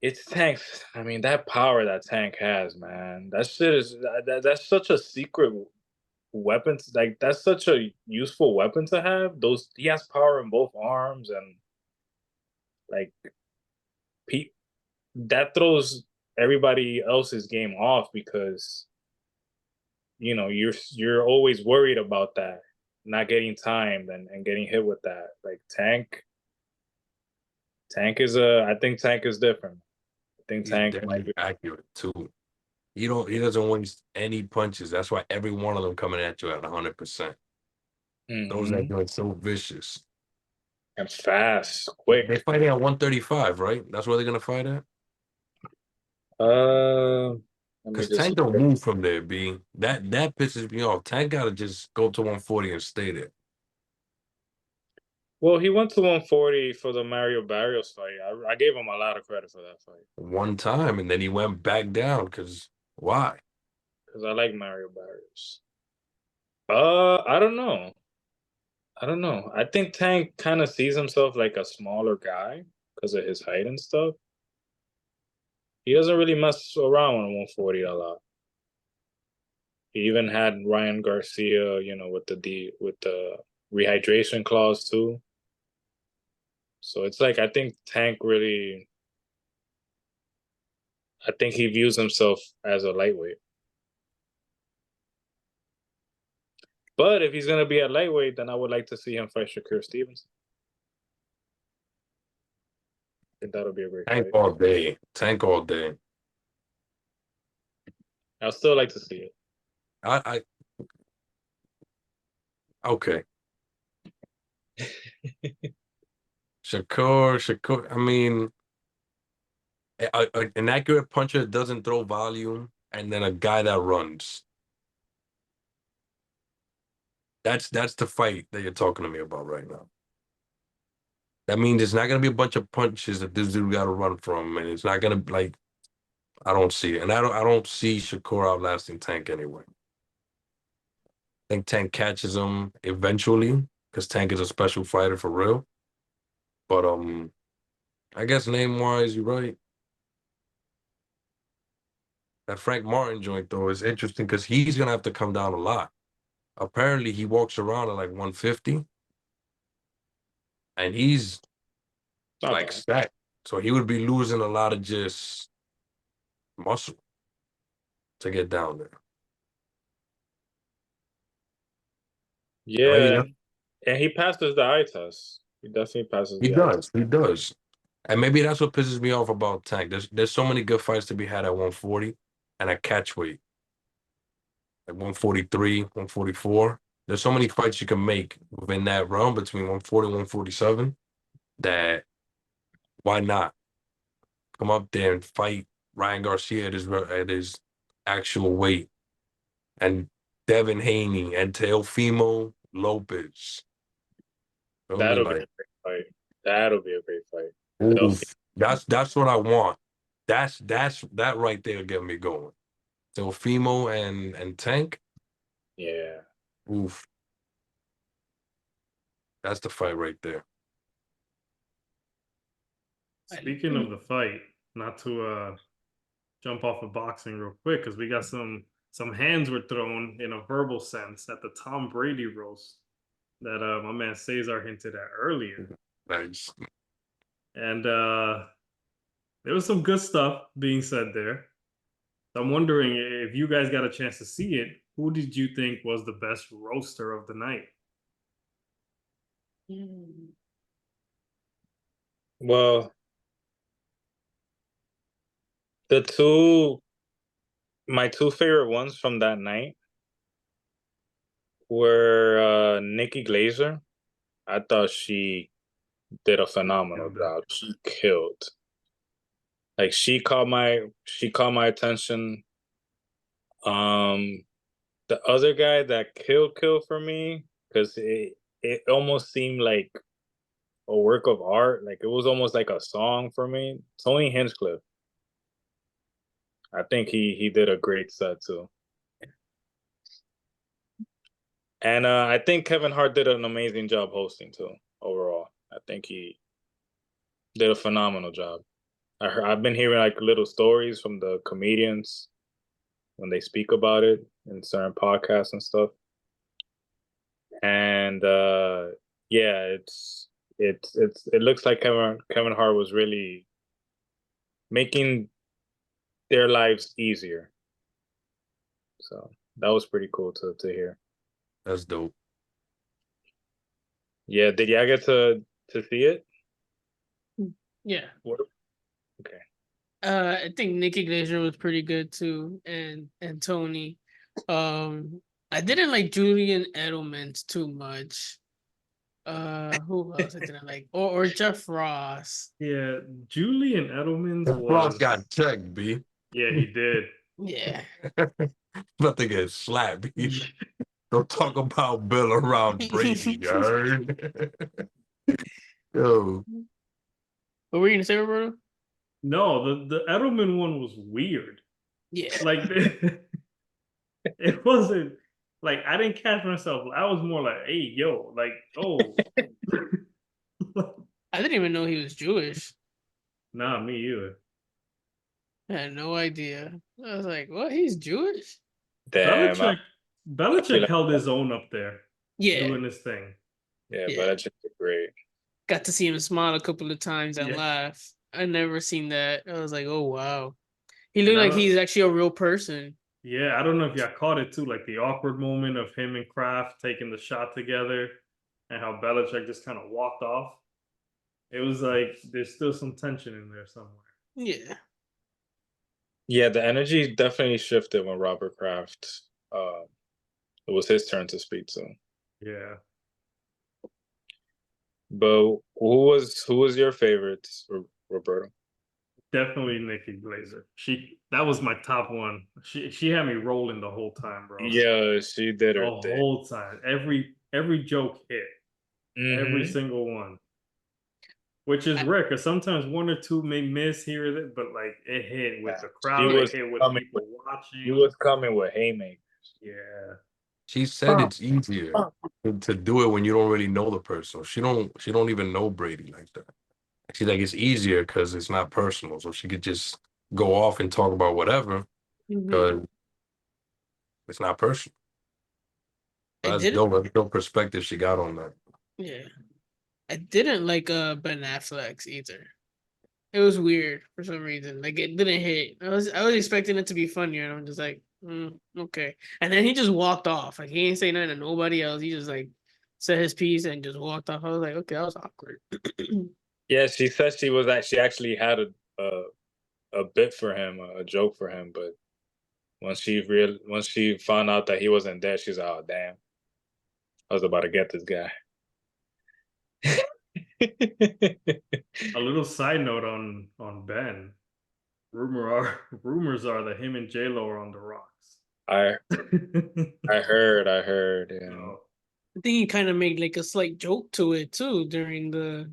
it's Tank. I mean, that power that Tank has, man. That shit is that's such a secret weapon. Like that's such a useful weapon to have. He has power in both arms, and like that throws everybody else's game off because you're always worried about that not getting timed and getting hit with that. Like I think Tank is different. I think He's Tank might definitely be. accurate too. He doesn't waste any punches. That's why every one of them coming at you at 100%. Those are doing so vicious. And fast, quick. They're fighting at 135, right? That's where they're gonna fight at. Let me Because just. Tank don't move from there, B. That pisses me off. Tank gotta just go to 140 and stay there. Well, he went to 140 for the Mario Barrios fight. I gave him a lot of credit for that fight one time, and then he went back down because why? because I like Mario Barrios. I don't know. I don't know. I think Tank kind of sees himself like a smaller guy because of his height and stuff. He doesn't really mess around on 140 a lot. He even had Ryan Garcia, with the rehydration clause too. So it's like I think Tank really, I think he views himself as a lightweight. But if he's gonna be at lightweight, then I would like to see him fight Shakur Stevenson. I think that'll be a great Tank fight. all day. Tank all day. I'll still like to see it. I okay. Shakur. I mean, an accurate puncher doesn't throw volume, and then a guy that runs. That's the fight that you're talking to me about right now. That means it's not gonna be a bunch of punches that this dude got to run from, and it's not gonna like. I don't see it, and I don't see Shakur outlasting Tank anyway. I think Tank catches him eventually because Tank is a special fighter for real. But I guess name wise, you're right. That Frank Martin joint though is interesting because he's gonna have to come down a lot. Apparently, he walks around at like 150, and he's Not like bad. stacked. So he would be losing a lot of just muscle to get down there. Maybe Yeah, and he passes the eye test. He definitely passes he the eye test. does. He does. And maybe that's what pisses me off about Tank. There's so many good fights to be had at 140 and at catch weight. Like 143, 144. There's so many fights you can make within that realm between 140 and 147 that why not come up there and fight Ryan Garcia at his actual weight and Devin Haney and Teofimo Lopez. Feel me? That'll be a Like, great fight. That'll be a great fight. oof, that's what I want. That right there get me going. Teofimo and Tank, Yeah. oof. That's the fight right there. Speaking of the fight, not to jump off of boxing real quick, because we got some hands were thrown in a verbal sense at the Tom Brady roast that my man Cesar hinted at earlier. Nice. And there was some good stuff being said there. So I'm wondering if you guys got a chance to see it, who did you think was the best roaster of the night? Well, my two favorite ones from that night were Nikki Glazer. I thought she did a phenomenal job. She killed. Like she caught my attention. Um, the other guy that killed for me because it almost seemed like a work of art. Like it was almost like a song for me. Tony Hinchcliffe. I think he did a great set too. And I think Kevin Hart did an amazing job hosting too. Overall, I think he did a phenomenal job. I've been hearing like little stories from the comedians when they speak about it in certain podcasts and stuff. And yeah, it looks like Kevin Hart was really making their lives easier. So that was pretty cool to hear. That's dope. Yeah, did y'all get to see it? Yeah. Okay. I think Nikki Glazer was pretty good too, and Tony. I didn't like Julian Edelman's too much. Who else I didn't like? Or Jeff Ross. Yeah, Julian Edelman's Ross was. got checked, B. Yeah, he did. Yeah. About to get slapped. B. Don't talk about Bill around Brady, you heard? Yo, What were you gonna say, Roberto? No, the Edelman one was weird. Yeah. Like it wasn't like I didn't catch myself. I was more like, hey, yo, like, oh, I didn't even know he was Jewish. nah, me either. I had no idea. I was like, what? He's Jewish? Damn, Belichick, I feel Belichick like held his own up there, Yeah. doing his thing. yeah, Yeah. but that's just great. Got to see him smile a couple of times and Yeah. laugh. I never seen that. I was like, oh wow. He And looked I like don't, he's actually a real person. yeah, I don't know if y'all caught it too, like the awkward moment of him and Kraft taking the shot together, and how Belichick just kind of walked off. It was like there's still some tension in there somewhere. Yeah. Yeah, the energy definitely shifted when Robert Kraft. It was his turn to speak. So, Yeah, but who was your favorite, Roberto? definitely Nikki Glazer. That was my top one. She had me rolling the whole time, bro. Yeah, she did The her thing. whole time. Every joke hit. Every Mm-hmm. single one. Which is rare because sometimes one or two may miss here or there, but like it hit with the She crowd, it was hit with coming. people He watching. was coming with haymakers. Yeah. she said it's easier to do it when you don't really know the person. She don't even know Brady like that. She's like, it's easier because it's not personal, so she could just go off and talk about whatever Mhm. because it's not personal. I That's didn't. dope. That's dope perspective she got on that. Yeah. I didn't like Ben Affleck's either. It was weird for some reason. Like it didn't hit. I was expecting it to be funnier, and I'm just like, okay. And then he just walked off. Like he ain't say nothing to nobody else. He just like said his piece and just walked off. I was like, okay, that was awkward. Yeah, she said she actually had a bit for him, a joke for him, but once she found out that he wasn't there, she's like, oh damn, I was about to get this guy. A little side note on Ben. Rumors are that him and J Lo are on the rocks. I I heard, yeah. Oh, I think he kind of made like a slight joke to it too during the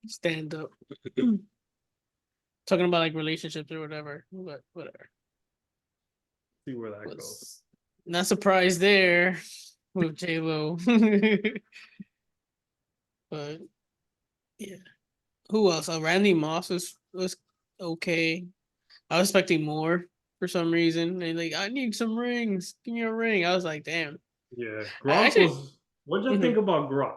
stand up, talking about like relationships or whatever. But whatever. see where that goes. Was not surprised there with J Lo. But yeah, who else? Randy Moss was okay. I was expecting more for some reason. And like, I need some rings. Give me a ring. I was like, damn. Yeah, I Gronk actually, was. What y'all think about Gronk?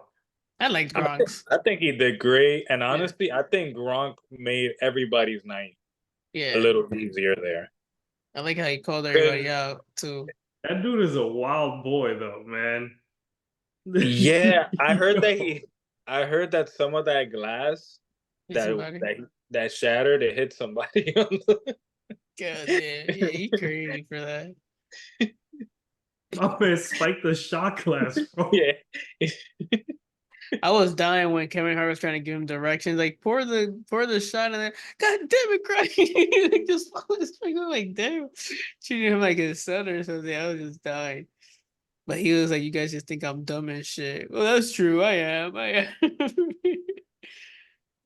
I liked I, Gronks. I think he did great, and Yeah. honestly, I think Gronk made everybody's night a Yeah, little easier there. I like how he called everybody out too. That dude is a wild boy, though, man. Yeah, Yo. I heard that some of that glass Hit that somebody. that shattered, it hit somebody. God damn, yeah, he crazy for that. My man spiked the shot glass, bro. Yeah. I was dying when Kevin Hart was trying to give him directions, like pour the shot, and then God damn it, crying, like just follow his finger, like damn, treating him like his son or something. I was just dying. But he was like, "You guys just think I'm dumb and shit." Well, that's true. I am. I am.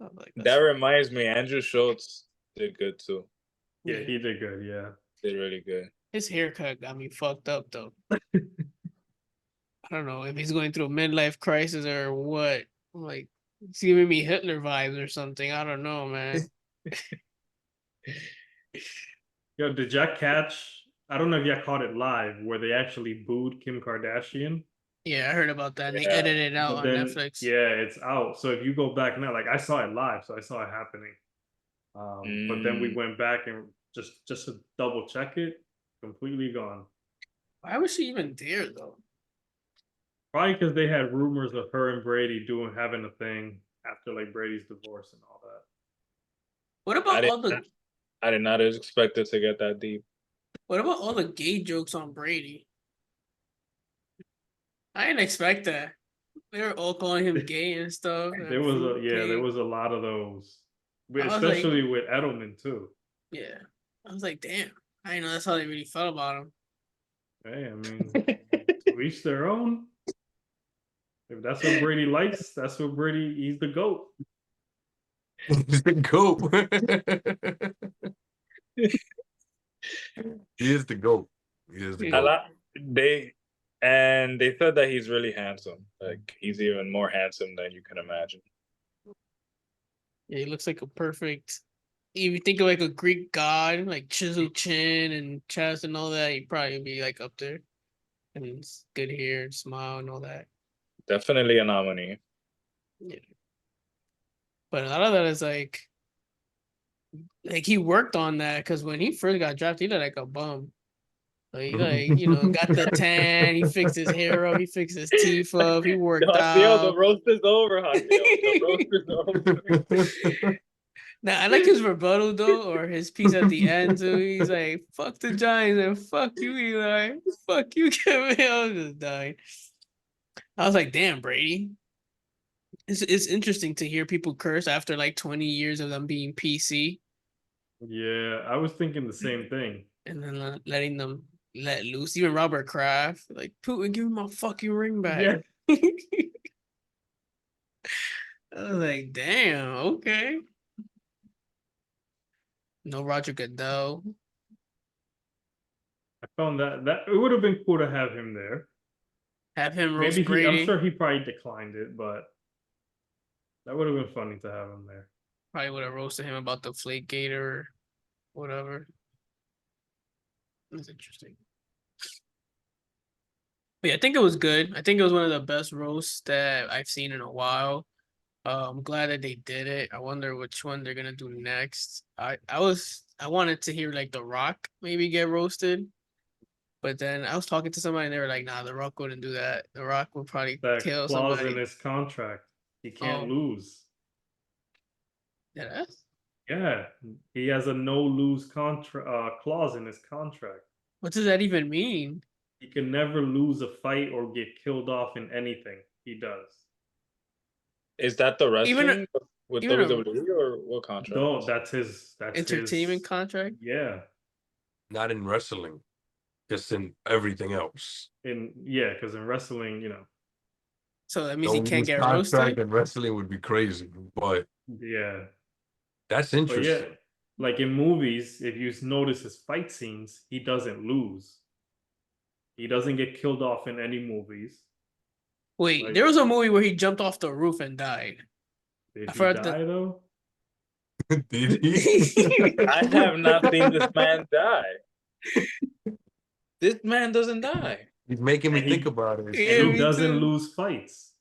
I'm like, That that's reminds me, Andrew Schultz did good too. Yeah, he did good. Yeah. Did really good. his haircut got me fucked up though. I don't know if he's going through a midlife crisis or what. I'm like, it's giving me Hitler vibes or something. I don't know, man. Yo, did y'all catch? I don't know if y'all caught it live where they actually booed Kim Kardashian. Yeah, I heard about that, and they Yeah. edited it out But on then, Netflix. yeah, it's out. So if you go back now, like I saw it live, so I saw it happening. But then we went back and just to double check it, completely gone. Why was she even there though? Probably because they had rumors of her and Brady having a thing after like Brady's divorce and all that. What I about did all the I did not expect it to get that deep. gay jokes on Brady? I didn't expect that. They were all calling him gay and stuff. There And was there fruitcake. was a lot of those, I was like, especially with Edelman too. yeah. I was like, damn. I didn't know that's how they really felt about him. Hey, I mean, to each their own. If that's what Brady likes, that's what Brady. He's the GOAT. He's the GOAT. He is the GOAT. He is the A GOAT. lot they they said that he's really handsome. Like he's even more handsome than you can imagine. Yeah, he looks like a perfect. If you think of like a Greek god, like chiseled chin and chest and all that, he'd probably be like up there. And it's good hair, smile, and all that. Definitely a nominee. Yeah. But a lot of that is like he worked on that because when he first got drafted, he looked like a bum. So he got the tan, he fixed his hair up, he fixed his teeth up, he worked Haseo, the out. roast is over, Haseo. The roast is over. Now I like his rebuttal though, or his piece at the end too. He's like, "Fuck the Giants and fuck you, Eli. Fuck you, Kevin." I was just dying. I was like, "Damn, Brady." It's interesting to hear people curse after like 20 years of them being PC Yeah, I was thinking the same thing. and then letting them let loose. Even Robert Kraft, like, Putin, give me my fucking ring back. Yeah. I was like, damn, okay. No Roger Goodell. I found that it would have been cool to have him there. Have him roast Maybe Brady. I'm sure he probably declined it, but that would have been funny to have him there. Probably would have roasted him about the flake gate or whatever. That's interesting. But yeah, I think it was good. I think it was one of the best roasts that I've seen in a while. I'm glad that they did it. I wonder which one they're gonna do next. I wanted to hear like The Rock maybe get roasted, but then I was talking to somebody and they were like, "Nah, The Rock wouldn't do that. The Rock would probably That kill clause somebody." in his contract, he can't Oh. lose. Yeah. Yeah, he has a no lose contract clause in his contract. What does that even mean? He can never lose a fight or get killed off in anything he does. Is that the Even wrestling with even a WWE or what contract? No, that's his entertainment contract? Yeah. Not in wrestling, just in everything else. Because in wrestling, So that means The he can't lose get contract roasted. in wrestling would be crazy, but yeah. that's But interesting. yeah, like in movies, if you notice his fight scenes, he doesn't lose. He doesn't get killed off in any movies. Wait, Like, there was a movie where he jumped off the roof and died. did I he forgot die though? Did he? I have not seen this man die. This man doesn't die. He's making me And think about it. Yeah, And he me doesn't too. lose fights.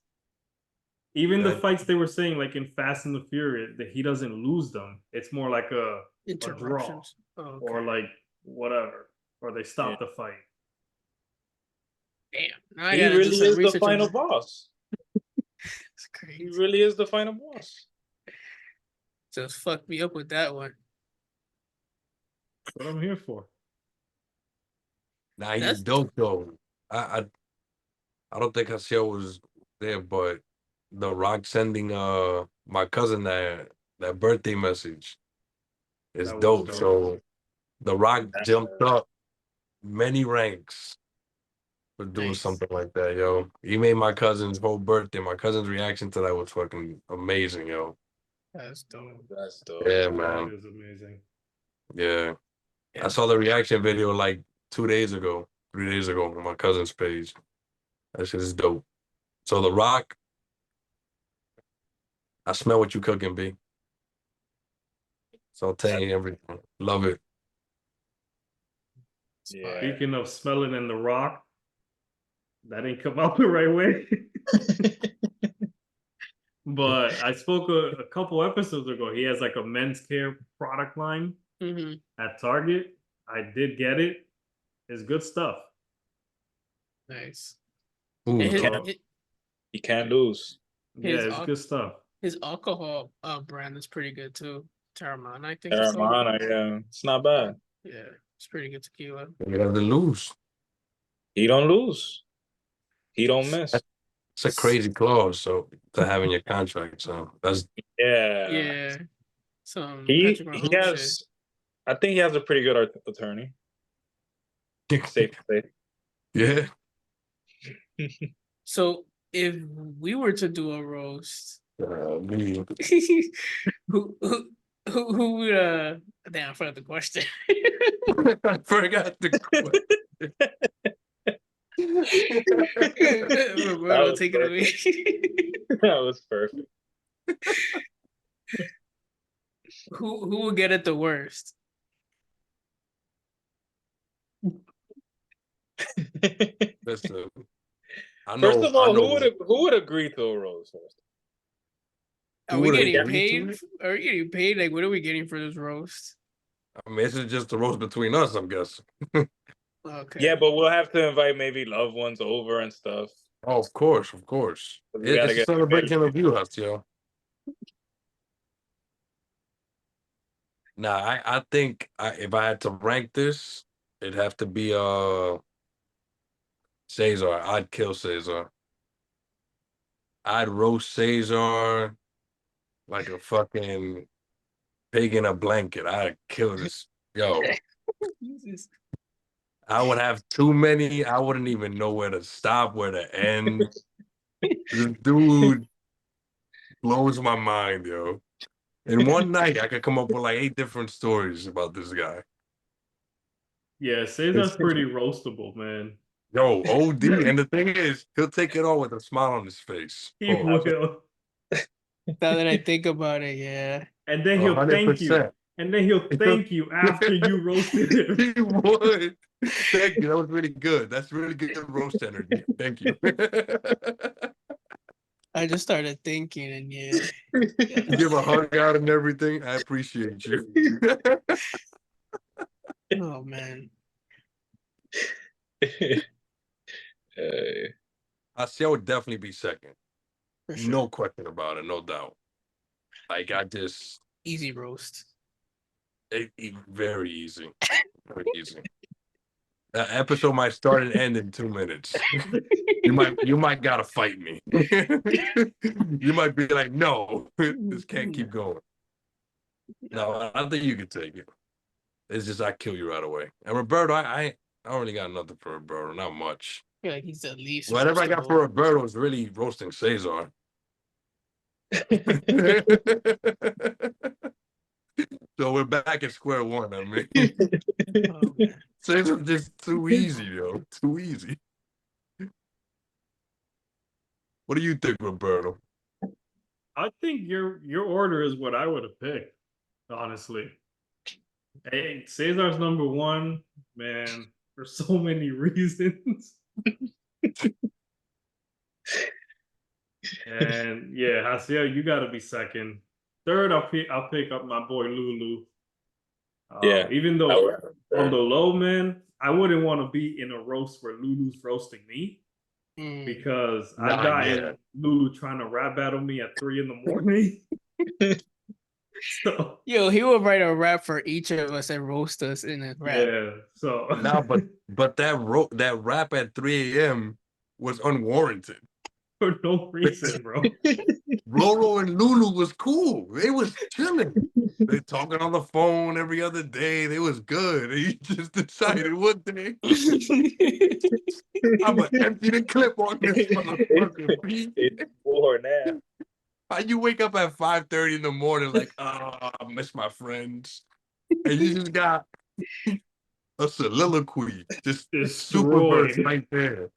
Even the That- fights they were saying, like in Fast and the Furious, that he doesn't lose them. It's more like a draw Interruptions. Oh, okay. or like whatever, or they stop Yeah. the fight. Damn. Now I He gotta do really some is the research on final that. boss. It's He crazy. really is the final boss. Just fucked me up with that one. That's what I'm here for. Nah, he's That's- dope though. I don't think Haseo was there, but The Rock sending my cousin that birthday message is That was dope. dope. So The Rock jumped up many ranks for doing Nice. something like that, yo. He made my cousin's whole birthday. My cousin's reaction to that was fucking amazing, yo. That's dope. That's dope. Yeah, That man. is amazing. Yeah. Yeah. I saw the reaction video like 2 days ago, 3 days ago on my cousin's page. That shit is dope. So The Rock, I smell what you cooking, B. So I'll tell you everything. Love it. Yeah. Speaking of smelling in the rock, that didn't come out the right way. But I spoke a couple episodes ago. He has like a men's care product line Mm-hmm. at Target. I did get it. It's good stuff. Nice. Ooh, And So- You can't lose. Yeah, His it's al- good stuff. His alcohol brand is pretty good too. Terramana, I think. it's called. Terramana, yeah. It's not bad. Yeah, it's pretty good tequila. you have to lose. He don't lose. He don't miss. It's a crazy clause, so to have in your contract. So that's Yeah. Yeah. Some He Patrick Mahomes has. I think he has a pretty good attorney. Safe to say. yeah. shit. So if we were to do a roast, Me. who would damn, I forgot the question. I forgot the question. Roberto, take it away. That was perfect. Who will get it the worst? Listen, I First know. of I all, know. who would agree to a roast? Are Who we would getting agree to paid? it? Are we getting paid? Like, what are we getting for this roast? I mean, this is just a roast between us, I'm guessing. Okay. Yeah, but we'll have to invite maybe loved ones over and stuff. Oh, of course, of course. We gotta It's a get celebration of you, yo. Nah, I think if I had to rank this, it'd have to be Cesar. I'd kill Cesar. I'd roast Cesar like a fucking pig in a blanket. I'd kill this. Yo, Jesus. I would have too many. I wouldn't even know where to stop, where to end. This dude blows my mind, yo. In one night, I could come up with like 8 different stories about this guy. Yeah, Cesar's pretty roastable, man. Yo, OD. And the thing is, he'll take it all with a smile on his face. He Pause. will. Now that I think about it, yeah. And then he'll thank you. 100%. And then he'll thank you after you roasted him. He would. Thank you. That was really good. That's really good roast energy. Thank you. I just started thinking, and yeah. You give a hug out and everything. I appreciate you. Oh man. I see I would definitely be second. For sure. No question about it, no doubt. Like I just Easy roast. very easy. Very easy. That episode might start and end in 2 minutes. You might gotta fight me. You might be like, no, this can't keep going. No, I think you can take it. It's just I kill you right away. And Roberto, I don't really got nothing for Roberto, not much. I feel like he's the least. Whatever I got for roastable. Roberto is really roasting Cesar. So we're back at square one. I mean, Oh, man. Cesar's just too easy, yo. Too easy. What do you think, Roberto? I think your order is what I would have picked, honestly. Hey, Cesar's number one, man, for so many reasons. And yeah, Hasiel, you gotta be second. Third, I'll pick up my boy Lulu. Yeah. Even though on the low, man, I wouldn't want to be in a roast where Lulu's roasting me. Because I've Not gotten yet. Lulu trying to rap battle me at 3 a.m. So Yo, he would write a rap for each of us and roast us in a rap. yeah, so No, but that rap at 3 a.m. was unwarranted. for no reason, bro. Roro and Lulu was cool. They was chilling. They talking on the phone every other day. They was good. He just decided one day I'm gonna empty the clip on this motherfucker. It's war now. How you wake up at 5:30 in the morning like, I miss my friends, and you just got a soliloquy, just super verse Destroyed. right there.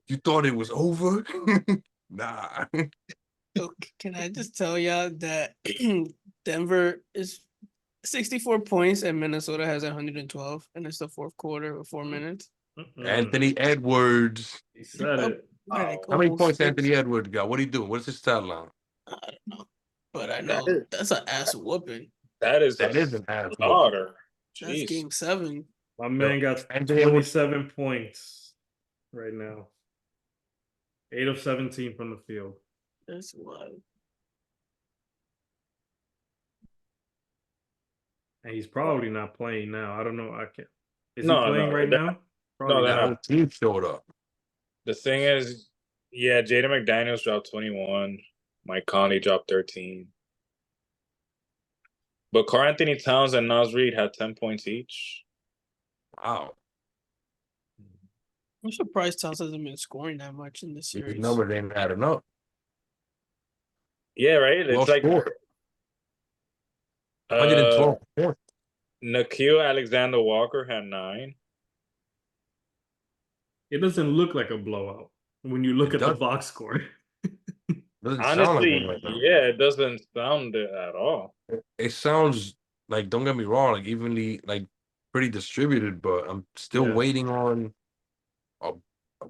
You thought it was over? Nah. Okay, can I just tell y'all that Denver is 64 points and Minnesota has 112, and it's the fourth quarter with 4 minutes. Anthony Edwards. He said it. By like How many almost points six. Anthony Edwards got? What he doing? What's his stat line? I don't know, but I know that's an ass whooping. That is That is an ass whooping. slaughter. That's Jeez. game 7. My man got Anthony Edwards. 27 points right now. 8 of 17 from the field. That's wild. And he's probably not playing now. I don't know. I can't. Is No, he playing no, right that- now? no, That they're whole not. team showed up. The thing is, yeah, Jaden McDaniels dropped 21. Mike Conley dropped 13. But Karl Anthony Towns and Nas Reed had 10 points each. Wow. I'm surprised Towns hasn't been scoring that much in this His series. numbers ain't adding up. Yeah, right. Well It's like scored. uh 112 points. Nikhil Alexander Walker had 9. It doesn't look like a blowout when you look It at the doesn't. box score. Doesn't sound like Honestly, one right now. yeah, it doesn't sound it at all. It sounds like, don't get me wrong, like evenly, like pretty distributed, but I'm still Yeah. waiting on a,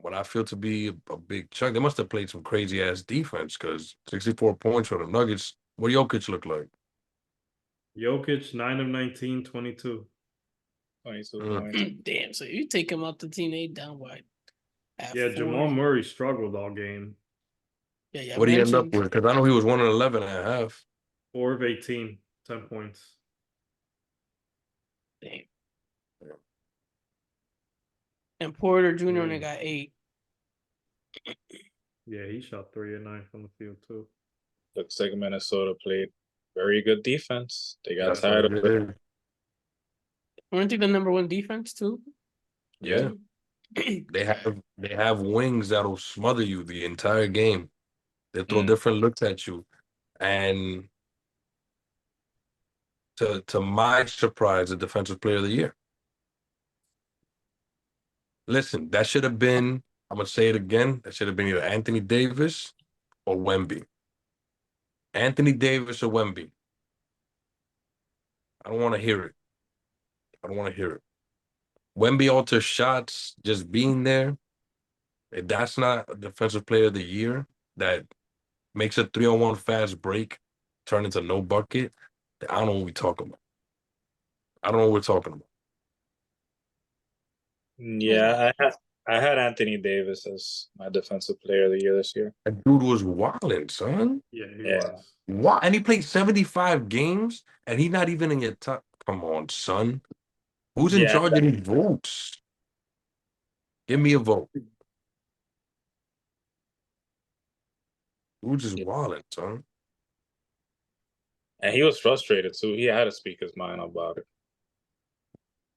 what I feel to be a big chunk. They must have played some crazy ass defense because 64 points for the Nuggets. What Jokic look like? Jokic, 9 of 19, 22. 22 Mm. points. Damn, so you take him out the team, they down by at Yeah, 4. Jamal Murray struggled all game. Yeah, What do you end up mentioned. with? Because I know he was 1 and 11 and a half. 4 of 18, 10 points. Damn. And Porter Jr. only Mm. got 8. Yeah, he shot 3 of 9 from the field too. Looks like Minnesota played very good defense. They got That's tired what of it it. is. Weren't they the #1 defense too? Yeah. They have wings that'll smother you the entire game. They throw Mm. different looks at you. And to my surprise, the defensive player of the year. Listen, that should have been, I'm gonna say it again, that should have been either Anthony Davis or Wemby. Anthony Davis or Wemby. I don't want to hear it. I don't want to hear it. Wemby alters shots, just being there. If that's not a defensive player of the year that makes a 3-on-1 fast break turn into no bucket, then I don't know what we're talking about. I don't know what we're talking about. Yeah, I had Anthony Davis as my defensive player of the year this year. That dude was wilding, son. Yeah, he Yeah. was. Why? And he played 75 games, and he's not even in your top. Come on, son. Who's in Yeah, charge of these votes? Give me a vote. Who's just wilding, son? and he was frustrated too. He had to speak his mind about it.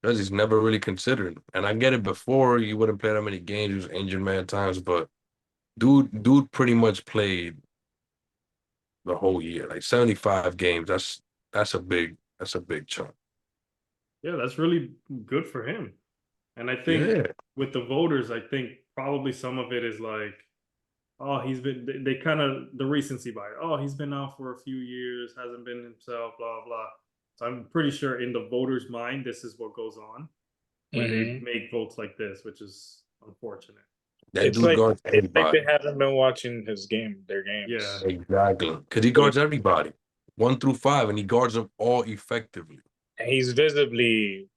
Because he's never really considered. And I get it before, you wouldn't play that many games, he was injured mad times, but dude pretty much played the whole year. Like 75 games. That's a big chunk. Yeah, that's really good for him. And I think Yeah. with the voters, I think probably some of it is like, oh, he's been, they kind of, the recency bias. Oh, he's been out for a few years, hasn't been himself, blah, blah. So I'm pretty sure in the voters' mind, this is what goes on when they Mhm. make votes like this, which is unfortunate. That It's dude like guards it's like everybody. they haven't been watching their games. Yeah. Exactly. Because he guards everybody. 1 through 5, and he guards them all effectively. And he's visibly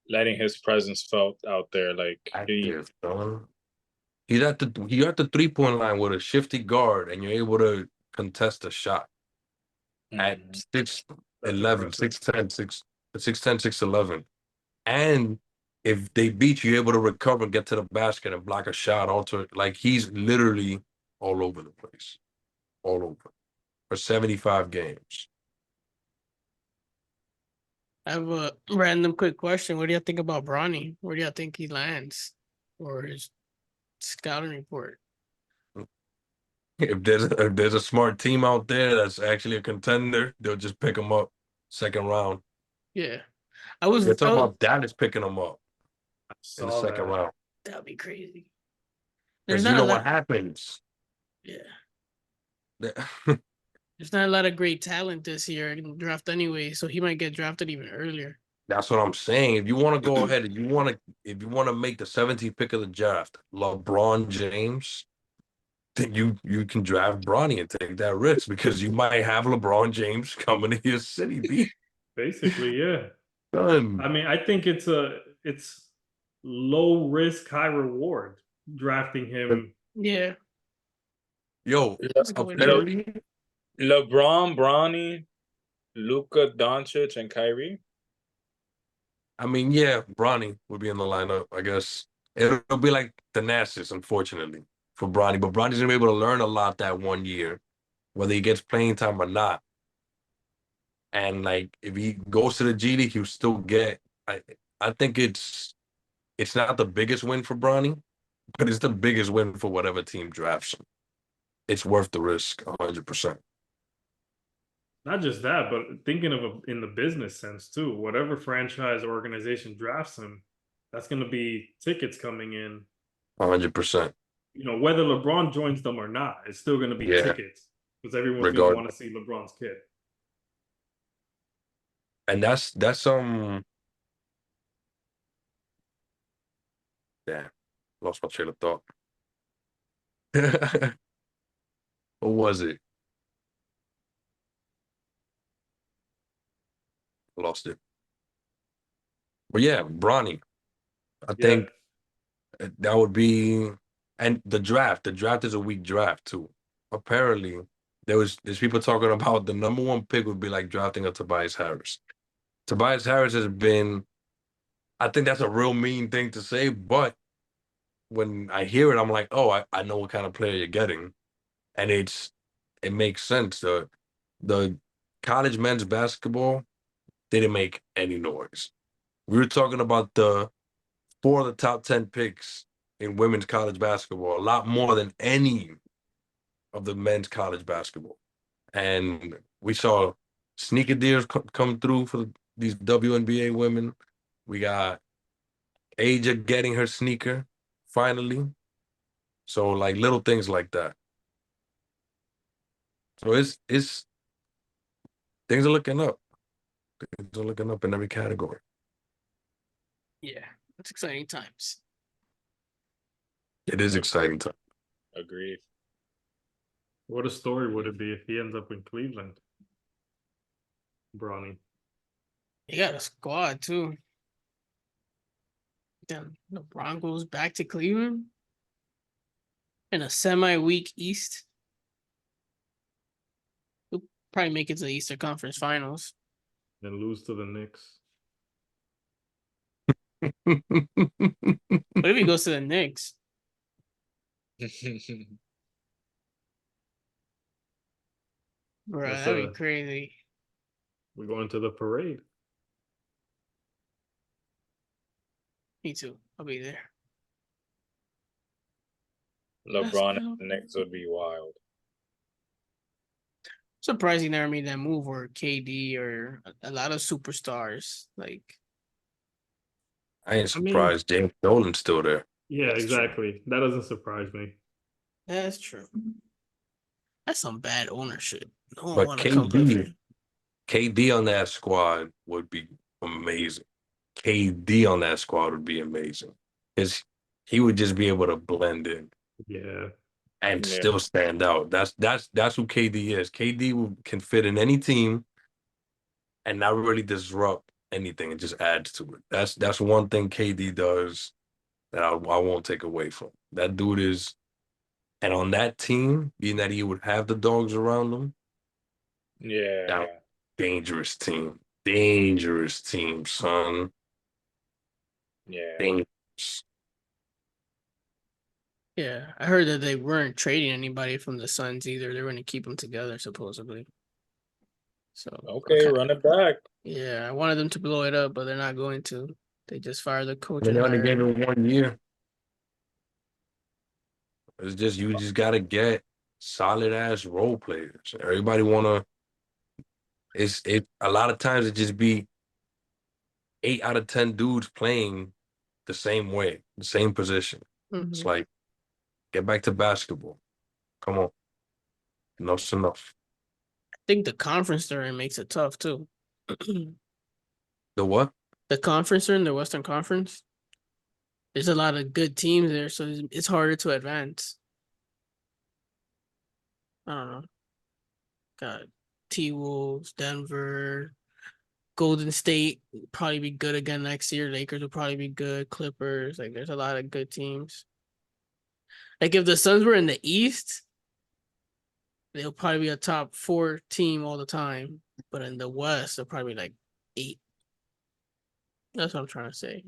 letting his presence felt out there. Like Active, son. He's at the 3-point line with a shifty guard, and you're able to contest a shot at Mhm. 6'11, impressive. 6'10, 6'10, 6'11. And if they beat you, you're able to recover and get to the basket and block a shot. Alter, like he's literally all over the place, all over for 75 games. I have a random quick question. What do you think about Bronny? Where do you think he lands for his scouting report? If there's a smart team out there that's actually a contender, they'll just pick him up 2nd round. Yeah, They're talking about Dallas picking him up I in the saw 2nd that. round. that'd be crazy. Because you know what happens. Yeah, The- there's not a lot of great talent this year in the draft anyway, so he might get drafted even earlier. That's what I'm saying. If you want to go ahead, if you want to make the 17th pick of the draft, LeBron James, then you can draft Bronny and take that risk because you might have LeBron James coming to your city. Be Basically, yeah. done. I mean, I think it's low risk, high reward drafting him. Yeah, Yo, that's a good way to Le- do it. apparently, LeBron, Bronny, Luka Doncic, and Kyrie. I mean, yeah, Bronny would be in the lineup. I guess it'll be like the Nassus, unfortunately, for Bronny. But Bronny's gonna be able to learn a lot that 1 year, whether he gets playing time or not. And like, if he goes to the G League, he'll still get. I think it's not the biggest win for Bronny, but it's the biggest win for whatever team drafts him. It's worth the risk, 100%. Not just that, but thinking of in the business sense too. Whatever franchise or organization drafts him, that's going to be tickets coming in. 100%. Whether LeBron joins them or not, it's still going to be Yeah. tickets because everyone's going to Regard, want to see LeBron's kid. and that's damn, lost my train of thought. What was it? Lost it. But yeah, Bronny. I Yeah, think that would be, and the draft. The draft is a weak draft too. Apparently, there's people talking about the number one pick would be like drafting a Tobias Harris. Tobias Harris has been, I think that's a real mean thing to say, but when I hear it, I'm like, oh, I know what kind of player you're getting. And it makes sense. The college men's basketball didn't make any noise. We were talking about the 4 of the top 10 picks in women's college basketball, a lot more than any of the men's college basketball. And we saw sneaker deals come through for these WNBA women. We got Aja getting her sneaker finally. So like little things like that. So it's things are looking up. Things are looking up in every category. Yeah, it's exciting times. It is exciting time. Agreed. what a story would it be if he ends up in Cleveland? Bronny. You got a squad too. Then the Broncos back to Cleveland in a semi-weak East. He'll probably make it to the Eastern Conference Finals. Then lose to the Knicks. What if he goes to the Knicks? Bro, That's that'd be crazy. We're going to the parade. Me too. I'll be there. LeBron and the Knicks would be wild. Surprised he never made that move, or KD, or a lot of superstars. Like, I ain't I mean, surprised James Dolan's still there. yeah, That's true. exactly. That doesn't surprise me. That's true. That's some bad ownership. No one But want to come live here. KD on that squad would be amazing. KD on that squad would be amazing. Because he would just be able to blend in Yeah. and Yeah. still stand out. That's who KD is. Can fit in any team and not really disrupt anything and just adds to it. That's one thing KD does that I won't take away from. That dude is, and on that team, being that he would have the dogs around him, Yeah. that dangerous team. Dangerous team, son. Yeah. Dangerous. Yeah, I heard that they weren't trading anybody from the Suns either. They were going to keep them together, supposedly. So Okay, run it back. Yeah, I wanted them to blow it up, but they're not going to. They just fired the coach. I mean, And they only hired gave it 1 year. It's just you just gotta get solid ass role players. Everybody wanna. It a lot of times it just be 8 out of 10 dudes playing the same way, the same position. It's Mhm. like get back to basketball. Come on, enough's enough. I think the conference they're in makes it tough too. The what? The conference they're in, the Western Conference, there's a lot of good teams there, so it's harder to advance. I don't know. Got T-Wolves, Denver, Golden State will probably be good again next year. Lakers will probably be good. Clippers, like there's a lot of good teams. Like if the Suns were in the East, they'll probably be a top 4 team all the time. But in the West, they'll probably be like 8. That's what I'm trying to say.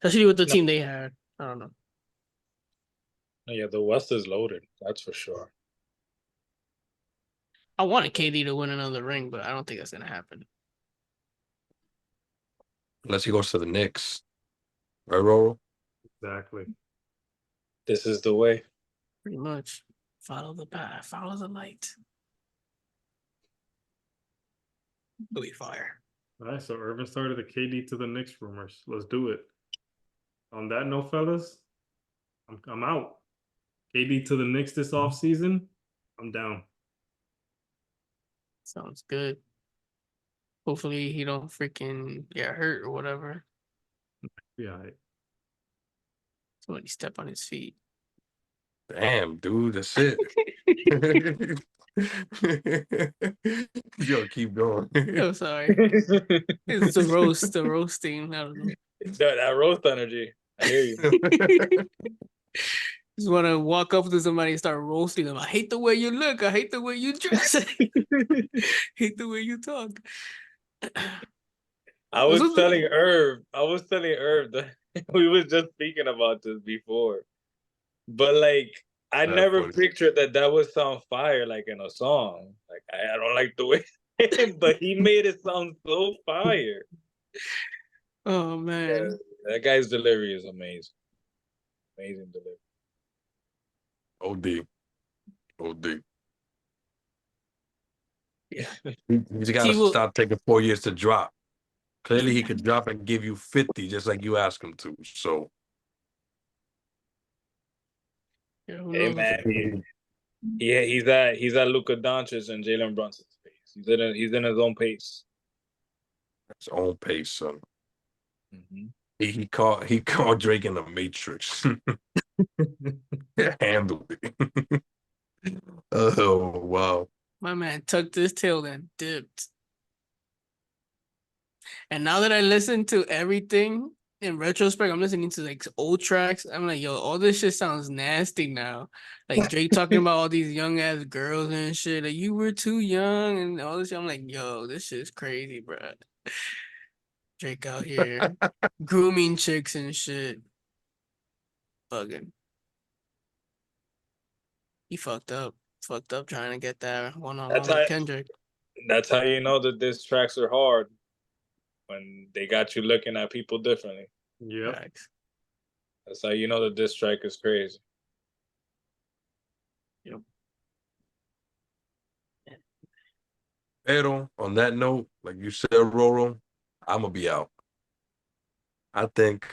Especially with the No. team they had. I don't know. Yeah, the West is loaded. That's for sure. I wanted KD to win another ring, but I don't think that's gonna happen. Unless he goes to the Knicks, right, Roro? Exactly. This is the way. Pretty much. Follow the path. Follow the light. Really fire. All right, so Irvin started the KD to the Knicks rumors. Let's do it. On that note, fellas, I'm out. KD to the Knicks this offseason. I'm down. Sounds good. Hopefully he don't freaking get hurt or whatever. Yeah, all right. Somebody step on his feet. Damn, dude, that's it. Yo, keep going. I'm sorry. It's the roast, the roasting. I don't know. That roast energy. I hear you. Just want to walk up to somebody and start roasting them. I hate the way you look. I hate the way you dress. Hate the way you talk. I was telling Irv that we was just speaking about this before. But like I That's never funny. pictured that would sound fire like in a song. Like I don't like the way but he made it sound so fire. Oh man. Yeah, that guy's delivery is amazing. Amazing delivery. OD. OD. Yeah. He's got to T will. stop taking 4 years to drop. Clearly, he could drop and give you 50 just like you ask him to. So, Yeah, who Hey knows? man, he's at Luka Doncic and Jalen Brunson's pace. He's in his own pace. his own pace, son. Mm-hmm. He called Drake in the Matrix. Handled it. Oh wow. My man tucked his tail and dipped. And now that I listen to everything in retrospect, I'm listening to like old tracks. I'm like, yo, all this shit sounds nasty now. Like Drake talking about all these young ass girls and shit. Like you were too young and all this shit. I'm like, yo, this shit's crazy, bro. Drake out here grooming chicks and shit. Bugging. He fucked up. Fucked up trying to get that one-on-one with Kendrick. That's how you know that these tracks are hard. When they got you looking at people differently. Yep. Facts. That's how you know that this track is crazy. Yep. Pero on that note, like you said, Roro, I'm gonna be out. I think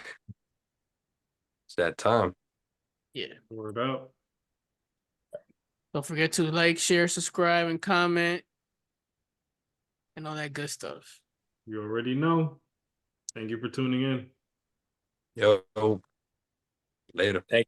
it's that time. Yeah. Word out. Don't forget to like, share, subscribe, and comment. And all that good stuff. You already know. Thank you for tuning in. Yo, later. Thank